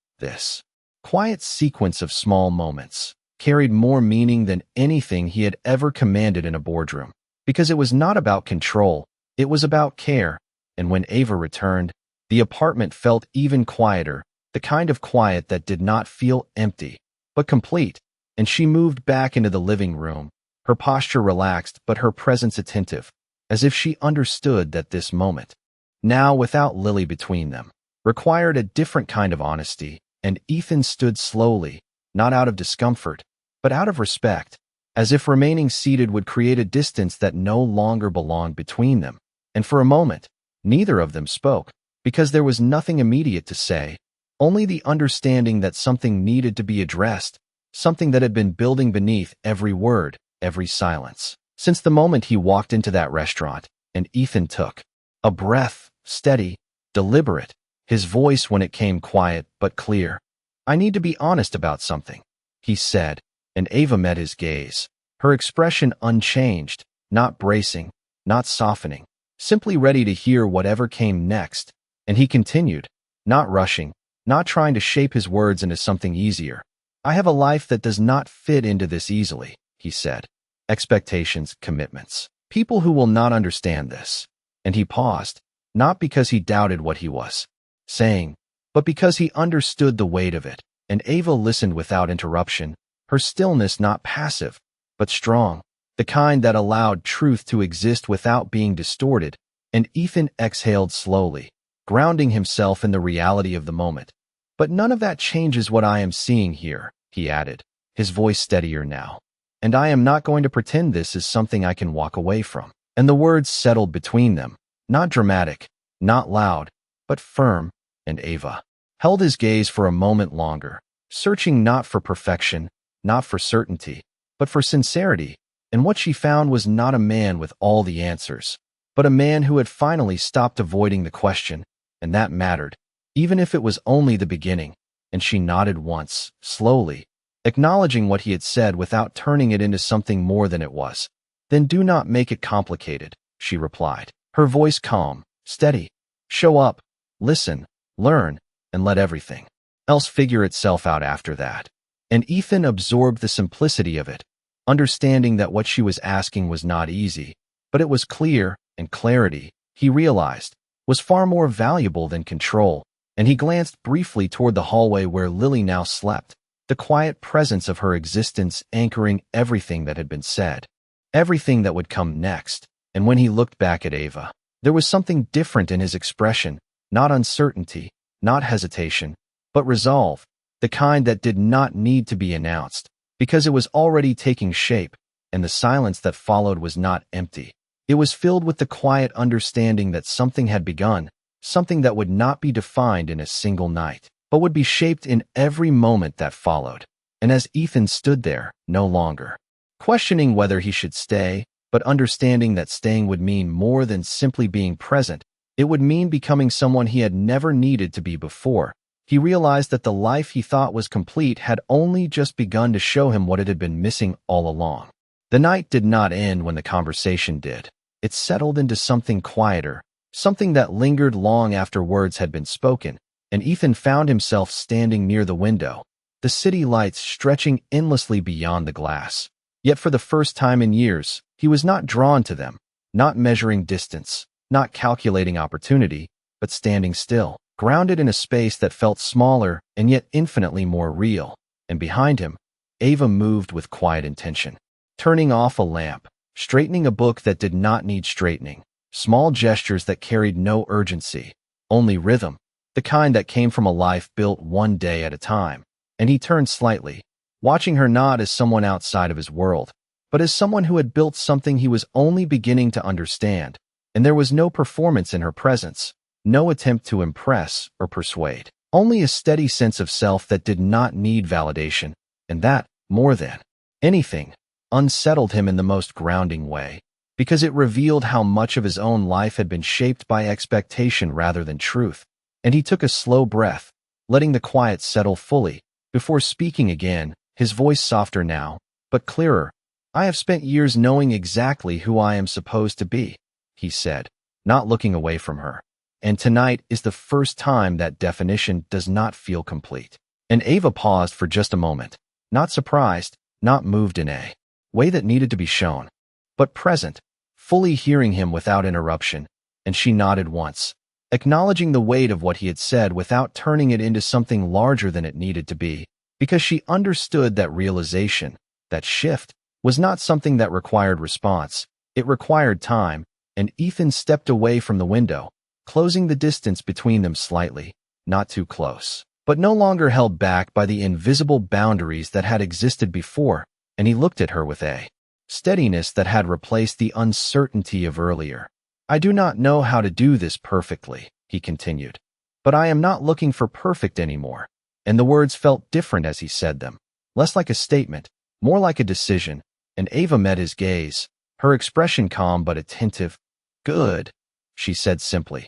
quiet sequence of small moments carried more meaning than anything he had ever commanded in a boardroom. Because it was not about control, it was about care. And when Ava returned, the apartment felt even quieter, the kind of quiet that did not feel empty, but complete. And she moved back into the living room, her posture relaxed but her presence attentive, as if she understood that this moment, now without Lily between them, required a different kind of honesty. And Ethan stood slowly, not out of discomfort, but out of respect, as if remaining seated would create a distance that no longer belonged between them. And for a moment, neither of them spoke, because there was nothing immediate to say, only the understanding that something needed to be addressed, something that had been building beneath every word, every silence, since the moment he walked into that restaurant. And Ethan took a breath, steady, deliberate, his voice when it came quiet but clear. "I need to be honest about something," he said, And Ava met his gaze, her expression unchanged, not bracing, not softening, simply ready to hear whatever came next. And he continued, not rushing, not trying to shape his words into something easier. I have a life that does not fit into this easily, he said. Expectations, commitments. People who will not understand this. And he paused, not because he doubted what he was saying, but because he understood the weight of it. And Ava listened without interruption, her stillness not passive, but strong, the kind that allowed truth to exist without being distorted. And Ethan exhaled slowly, grounding himself in the reality of the moment. But none of that changes what I am seeing here, he added, his voice steadier now. And I am not going to pretend this is something I can walk away from. And the words settled between them, not dramatic, not loud, but firm. And Ava held his gaze for a moment longer, searching not for perfection, not for certainty, but for sincerity. And what she found was not a man with all the answers, but a man who had finally stopped avoiding the question, and that mattered, even if it was only the beginning. And she nodded once, slowly, acknowledging what he had said without turning it into something more than it was. Then do not make it complicated, she replied, her voice calm, steady. Show up, listen, learn, and let everything else figure itself out after that. And Ethan absorbed the simplicity of it, understanding that what she was asking was not easy, but it was clear, and clarity, he realized, was far more valuable than control. And he glanced briefly toward the hallway where Lily now slept, the quiet presence of her existence anchoring everything that had been said, everything that would come next. And when he looked back at Ava, there was something different in his expression, not uncertainty, not hesitation, but resolve, the kind that did not need to be announced, because it was already taking shape. And the silence that followed was not empty. It was filled with the quiet understanding that something had begun, something that would not be defined in a single night, but would be shaped in every moment that followed. And as Ethan stood there, no longer questioning whether he should stay, but understanding that staying would mean more than simply being present, it would mean becoming someone he had never needed to be before, he realized that the life he thought was complete had only just begun to show him what it had been missing all along. The night did not end when the conversation did. It settled into something quieter, something that lingered long after words had been spoken, and Ethan found himself standing near the window, the city lights stretching endlessly beyond the glass. Yet for the first time in years, he was not drawn to them, not measuring distance, not calculating opportunity, but standing still, grounded in a space that felt smaller and yet infinitely more real. And behind him, Ava moved with quiet intention, turning off a lamp, straightening a book that did not need straightening, small gestures that carried no urgency, only rhythm, the kind that came from a life built one day at a time. And he turned slightly, watching her not as someone outside of his world, but as someone who had built something he was only beginning to understand. And there was no performance in her presence, no attempt to impress or persuade, only a steady sense of self that did not need validation, and that, more than anything, unsettled him in the most grounding way, because it revealed how much of his own life had been shaped by expectation rather than truth. And he took a slow breath, letting the quiet settle fully, before speaking again, his voice softer now, but clearer. I have spent years knowing exactly who I am supposed to be, he said, not looking away from her. And tonight is the first time that definition does not feel complete. And Ava paused for just a moment, not surprised, not moved in a way that needed to be shown, but present, fully hearing him without interruption. And she nodded once, acknowledging the weight of what he had said without turning it into something larger than it needed to be, because she understood that realization, that shift, was not something that required response. It required time. And Ethan stepped away from the window, closing the distance between them slightly, not too close, but no longer held back by the invisible boundaries that had existed before. And he looked at her with a steadiness that had replaced the uncertainty of earlier. I do not know how to do this perfectly, he continued, but I am not looking for perfect anymore. And the words felt different as he said them, less like a statement, more like a decision. And Ava met his gaze, her expression calm but attentive. Good, she said simply,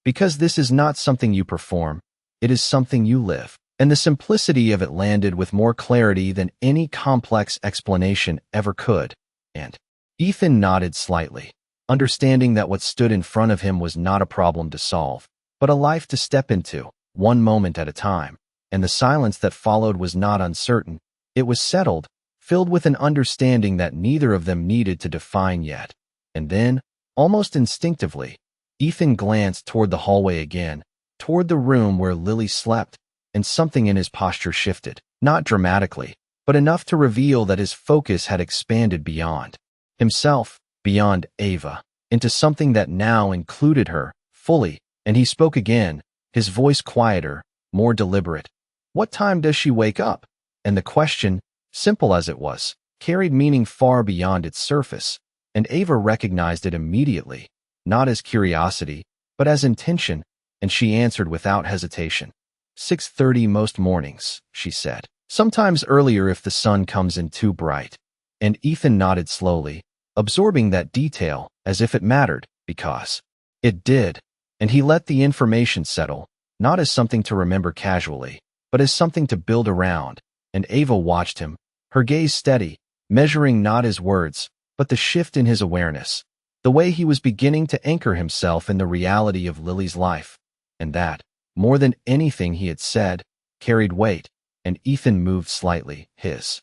because this is not something you perform, it is something you live. and the simplicity of it landed with more clarity than any complex explanation ever could. And Ethan nodded slightly, understanding that what stood in front of him was not a problem to solve, but a life to step into, one moment at a time. And the silence that followed was not uncertain. It was settled, filled with an understanding that neither of them needed to define yet. And then, almost instinctively, Ethan glanced toward the hallway again, toward the room where Lily slept, and something in his posture shifted, not dramatically, but enough to reveal that his focus had expanded beyond himself, beyond Ava, into something that now included her fully. And he spoke again, his voice quieter, more deliberate. "What time does she wake up?" And the question, simple as it was, carried meaning far beyond its surface, and Ava recognized it immediately, not as curiosity, but as intention, and she answered without hesitation. 6:30 most mornings, she said. "Sometimes earlier if the sun comes in too bright." And Ethan nodded slowly, absorbing that detail as if it mattered, because it did. And he let the information settle, not as something to remember casually, but as something to build around. And Ava watched him, her gaze steady, measuring not his words, but the shift in his awareness, the way he was beginning to anchor himself in the reality of Lily's life. And that, more than anything he had said, carried weight. And Ethan moved slightly, his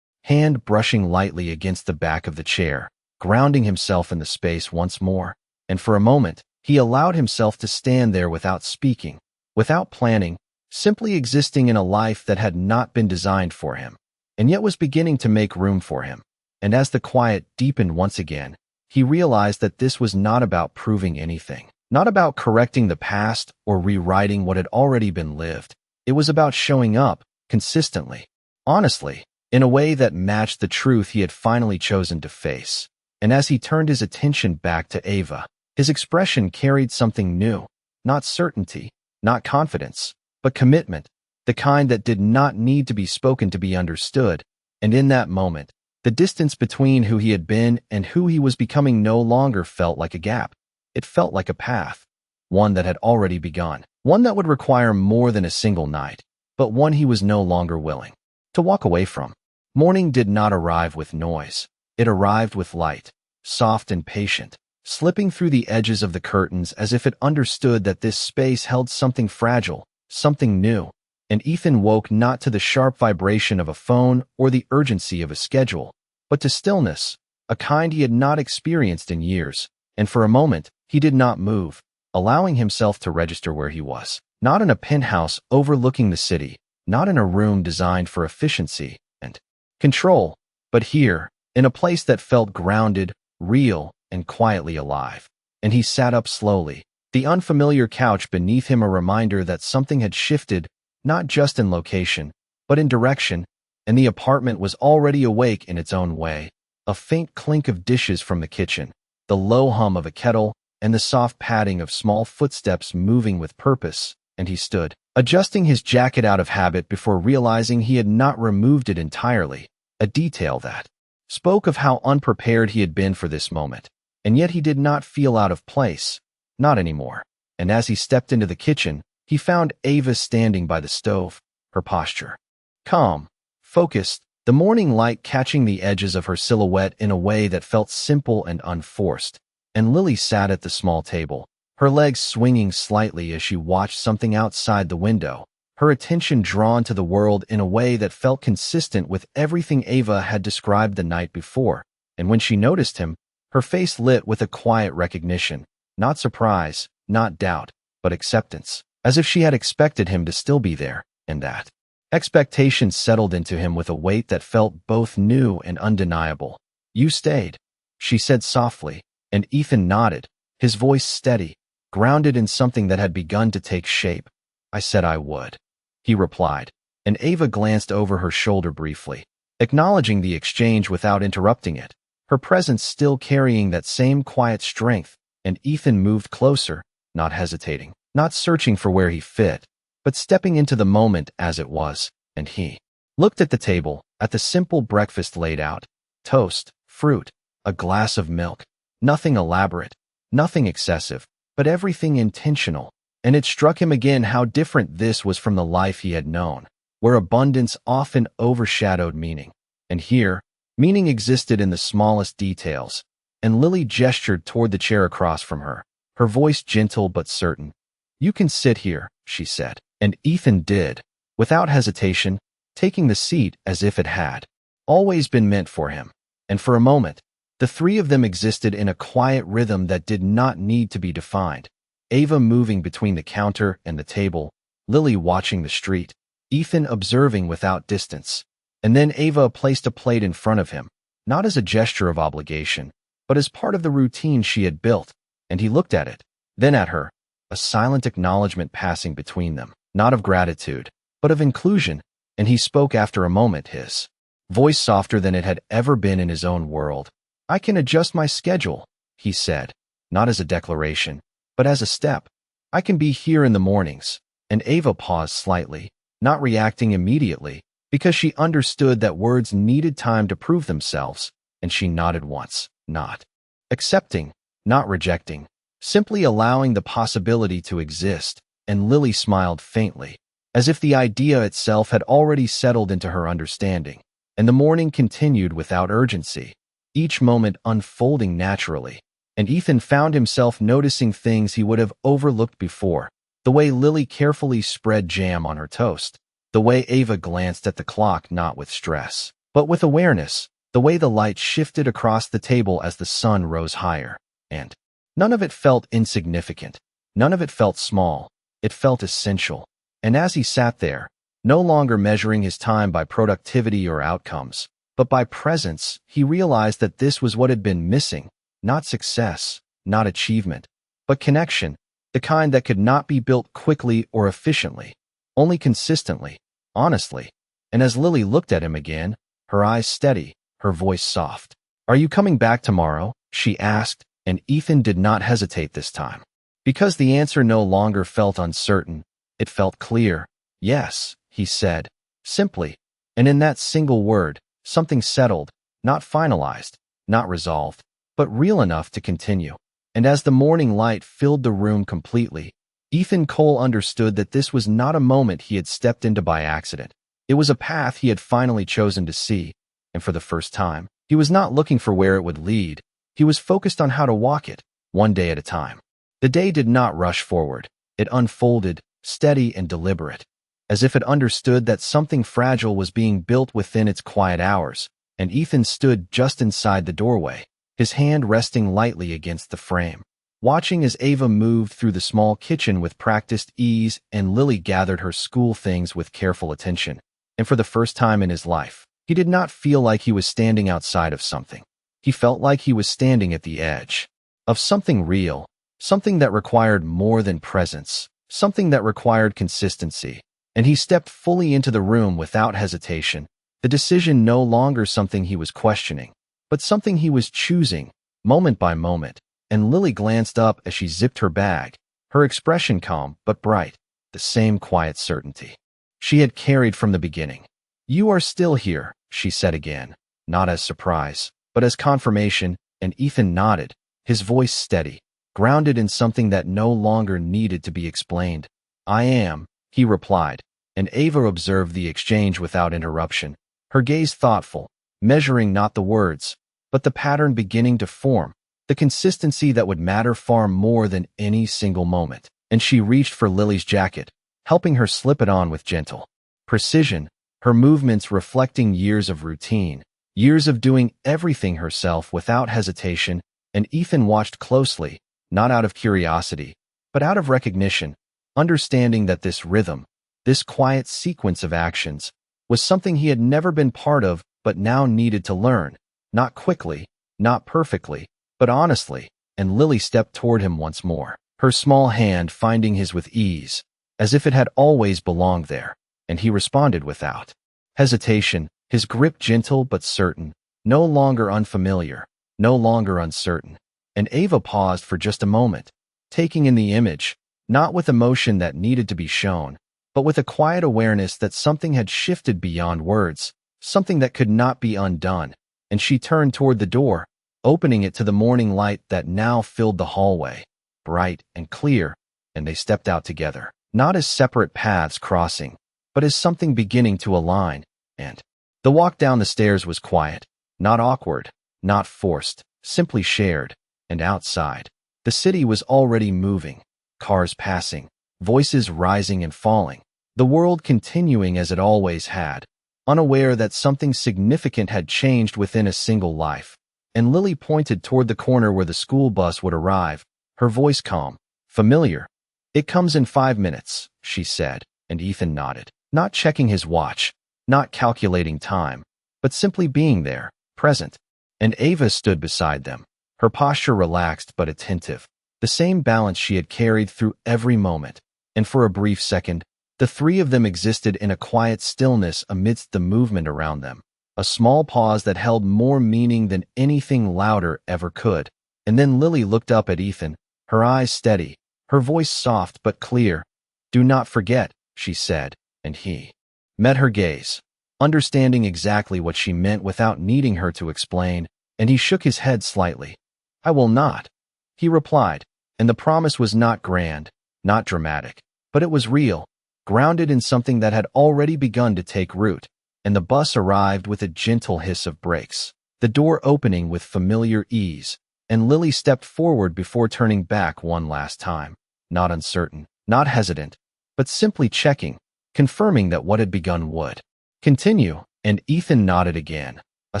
hand brushing lightly against the back of the chair, grounding himself in the space once more. And for a moment, he allowed himself to stand there without speaking, without planning, simply existing in a life that had not been designed for him, and yet was beginning to make room for him. And as the quiet deepened once again, he realized that this was not about proving anything, not about correcting the past or rewriting what had already been lived. It was about showing up, consistently, honestly, in a way that matched the truth he had finally chosen to face. And as he turned his attention back to Ava, his expression carried something new, not certainty, not confidence, but commitment, the kind that did not need to be spoken to be understood. And in that moment, the distance between who he had been and who he was becoming no longer felt like a gap. It felt like a path, one that had already begun, one that would require more than a single night, but one he was no longer willing to walk away from. Morning did not arrive with noise. It arrived with light, soft and patient, slipping through the edges of the curtains as if it understood that this space held something fragile, something new. And Ethan woke not to the sharp vibration of a phone or the urgency of a schedule, but to stillness, a kind he had not experienced in years. And for a moment, he did not move, allowing himself to register where he was. Not in a penthouse overlooking the city, not in a room designed for efficiency and control, but here, in a place that felt grounded, real, and quietly alive. And he sat up slowly, the unfamiliar couch beneath him a reminder that something had shifted, not just in location, but in direction, and the apartment was already awake in its own way. A faint clink of dishes from the kitchen, the low hum of a kettle, and the soft padding of small footsteps moving with purpose. And he stood, adjusting his jacket out of habit before realizing he had not removed it entirely, a detail that spoke of how unprepared he had been for this moment. And yet he did not feel out of place, not anymore. And as he stepped into the kitchen, he found Ava standing by the stove, her posture calm, focused, the morning light catching the edges of her silhouette in a way that felt simple and unforced. And Lily sat at the small table, her legs swinging slightly as she watched something outside the window, her attention drawn to the world in a way that felt consistent with everything Ava had described the night before. And when she noticed him, her face lit with a quiet recognition, not surprise, not doubt, but acceptance, as if she had expected him to still be there, and that expectation settled into him with a weight that felt both new and undeniable. "You stayed," she said softly, and Ethan nodded, his voice steady, grounded in something that had begun to take shape. "I said I would," he replied, and Ava glanced over her shoulder briefly, acknowledging the exchange without interrupting it, her presence still carrying that same quiet strength. And Ethan moved closer, not hesitating, not searching for where he fit, but stepping into the moment as it was. And he looked at the table, at the simple breakfast laid out, toast, fruit, a glass of milk, nothing elaborate, nothing excessive, but everything intentional. And it struck him again how different this was from the life he had known, where abundance often overshadowed meaning. And here, meaning existed in the smallest details, and Lily gestured toward the chair across from her, her voice gentle but certain. "You can sit here," she said, and Ethan did, without hesitation, taking the seat as if it had always been meant for him. And for a moment, the three of them existed in a quiet rhythm that did not need to be defined. Ava moving between the counter and the table, Lily watching the street, Ethan observing without distance. And then Ava placed a plate in front of him, not as a gesture of obligation, but as part of the routine she had built, and he looked at it, then at her, a silent acknowledgement passing between them, not of gratitude, but of inclusion, and he spoke after a moment, his voice softer than it had ever been in his own world. "I can adjust my schedule," he said, not as a declaration, but as a step. "I can be here in the mornings." And Ava paused slightly, not reacting immediately, because she understood that words needed time to prove themselves, and she nodded once, not accepting, not rejecting, simply allowing the possibility to exist, and Lily smiled faintly, as if the idea itself had already settled into her understanding. And the morning continued without urgency, each moment unfolding naturally, and Ethan found himself noticing things he would have overlooked before, the way Lily carefully spread jam on her toast, the way Ava glanced at the clock not with stress, but with awareness, the way the light shifted across the table as the sun rose higher, and none of it felt insignificant, none of it felt small, it felt essential. And as he sat there, no longer measuring his time by productivity or outcomes, but by presence, he realized that this was what had been missing, not success, not achievement, but connection, the kind that could not be built quickly or efficiently, only consistently, honestly. And as Lily looked at him again, her eyes steady, her voice soft. "Are you coming back tomorrow?" she asked, and Ethan did not hesitate this time. Because the answer no longer felt uncertain, it felt clear. "Yes," he said, simply, and in that single word, something settled, not finalized, not resolved, but real enough to continue. And as the morning light filled the room completely, Ethan Cole understood that this was not a moment he had stepped into by accident. It was a path he had finally chosen to see, and for the first time, he was not looking for where it would lead. He was focused on how to walk it, one day at a time. The day did not rush forward. It unfolded, steady and deliberate, as if it understood that something fragile was being built within its quiet hours, and Ethan stood just inside the doorway, his hand resting lightly against the frame, watching as Ava moved through the small kitchen with practiced ease and Lily gathered her school things with careful attention. And for the first time in his life, he did not feel like he was standing outside of something. He felt like he was standing at the edge of something real, something that required more than presence, something that required consistency. And he stepped fully into the room without hesitation, the decision no longer something he was questioning, but something he was choosing, moment by moment. And Lily glanced up as she zipped her bag, her expression calm but bright, the same quiet certainty she had carried from the beginning. "You are still here," she said again, not as surprise, but as confirmation, and Ethan nodded, his voice steady, grounded in something that no longer needed to be explained. "I am," he replied, and Ava observed the exchange without interruption, her gaze thoughtful, measuring not the words, but the pattern beginning to form, the consistency that would matter far more than any single moment. And she reached for Lily's jacket, helping her slip it on with gentle precision, her movements reflecting years of routine, years of doing everything herself without hesitation. And Ethan watched closely, not out of curiosity, but out of recognition, understanding that this rhythm, this quiet sequence of actions, was something he had never been part of but now needed to learn, not quickly, not perfectly, but honestly. And Lily stepped toward him once more, her small hand finding his with ease, as if it had always belonged there, and he responded without hesitation, his grip gentle but certain, no longer unfamiliar, no longer uncertain. And Ava paused for just a moment, taking in the image, not with emotion that needed to be shown, but with a quiet awareness that something had shifted beyond words, something that could not be undone. And she turned toward the door, opening it to the morning light that now filled the hallway, bright and clear, and they stepped out together, not as separate paths crossing, but as something beginning to align, and the walk down the stairs was quiet, not awkward, not forced, simply shared, and outside. The city was already moving, cars passing, voices rising and falling, the world continuing as it always had, unaware that something significant had changed within a single life. And Lily pointed toward the corner where the school bus would arrive, her voice calm, familiar. "It comes in 5 minutes," she said, and Ethan nodded, not checking his watch, not calculating time, but simply being there, present. And Ava stood beside them, her posture relaxed but attentive, the same balance she had carried through every moment. And for a brief second, the three of them existed in a quiet stillness amidst the movement around them, a small pause that held more meaning than anything louder ever could. And then Lily looked up at Ethan, her eyes steady, her voice soft but clear. "Do not forget," she said, and he met her gaze, understanding exactly what she meant without needing her to explain, and he shook his head slightly. "I will not," he replied, and the promise was not grand, not dramatic, but it was real, grounded in something that had already begun to take root. And the bus arrived with a gentle hiss of brakes, the door opening with familiar ease, and Lily stepped forward before turning back one last time, not uncertain, not hesitant, but simply checking, confirming that what had begun would continue. And Ethan nodded again, a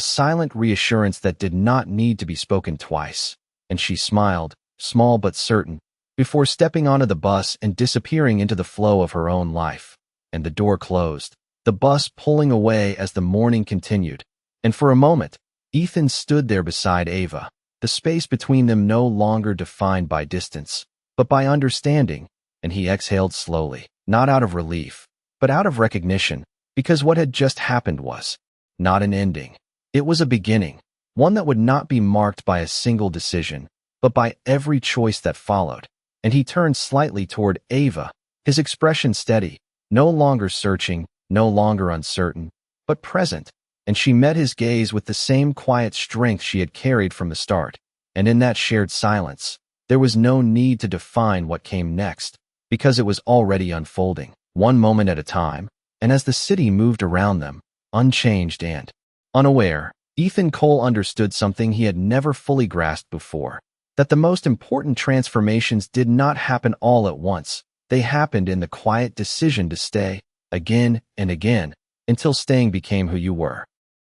silent reassurance that did not need to be spoken twice. And she smiled, small but certain, before stepping onto the bus and disappearing into the flow of her own life. And the door closed, the bus pulling away as the morning continued. And for a moment, Ethan stood there beside Ava, the space between them no longer defined by distance, but by understanding, and he exhaled slowly, not out of relief, but out of recognition, because what had just happened was not an ending. It was a beginning, one that would not be marked by a single decision, but by every choice that followed. And he turned slightly toward Ava, his expression steady, no longer searching, no longer uncertain, but present, and she met his gaze with the same quiet strength she had carried from the start. And in that shared silence, there was no need to define what came next, because it was already unfolding, one moment at a time. And as the city moved around them, unchanged and unaware, Ethan Cole understood something he had never fully grasped before, that the most important transformations did not happen all at once. They happened in the quiet decision to stay, again and again, until staying became who you were.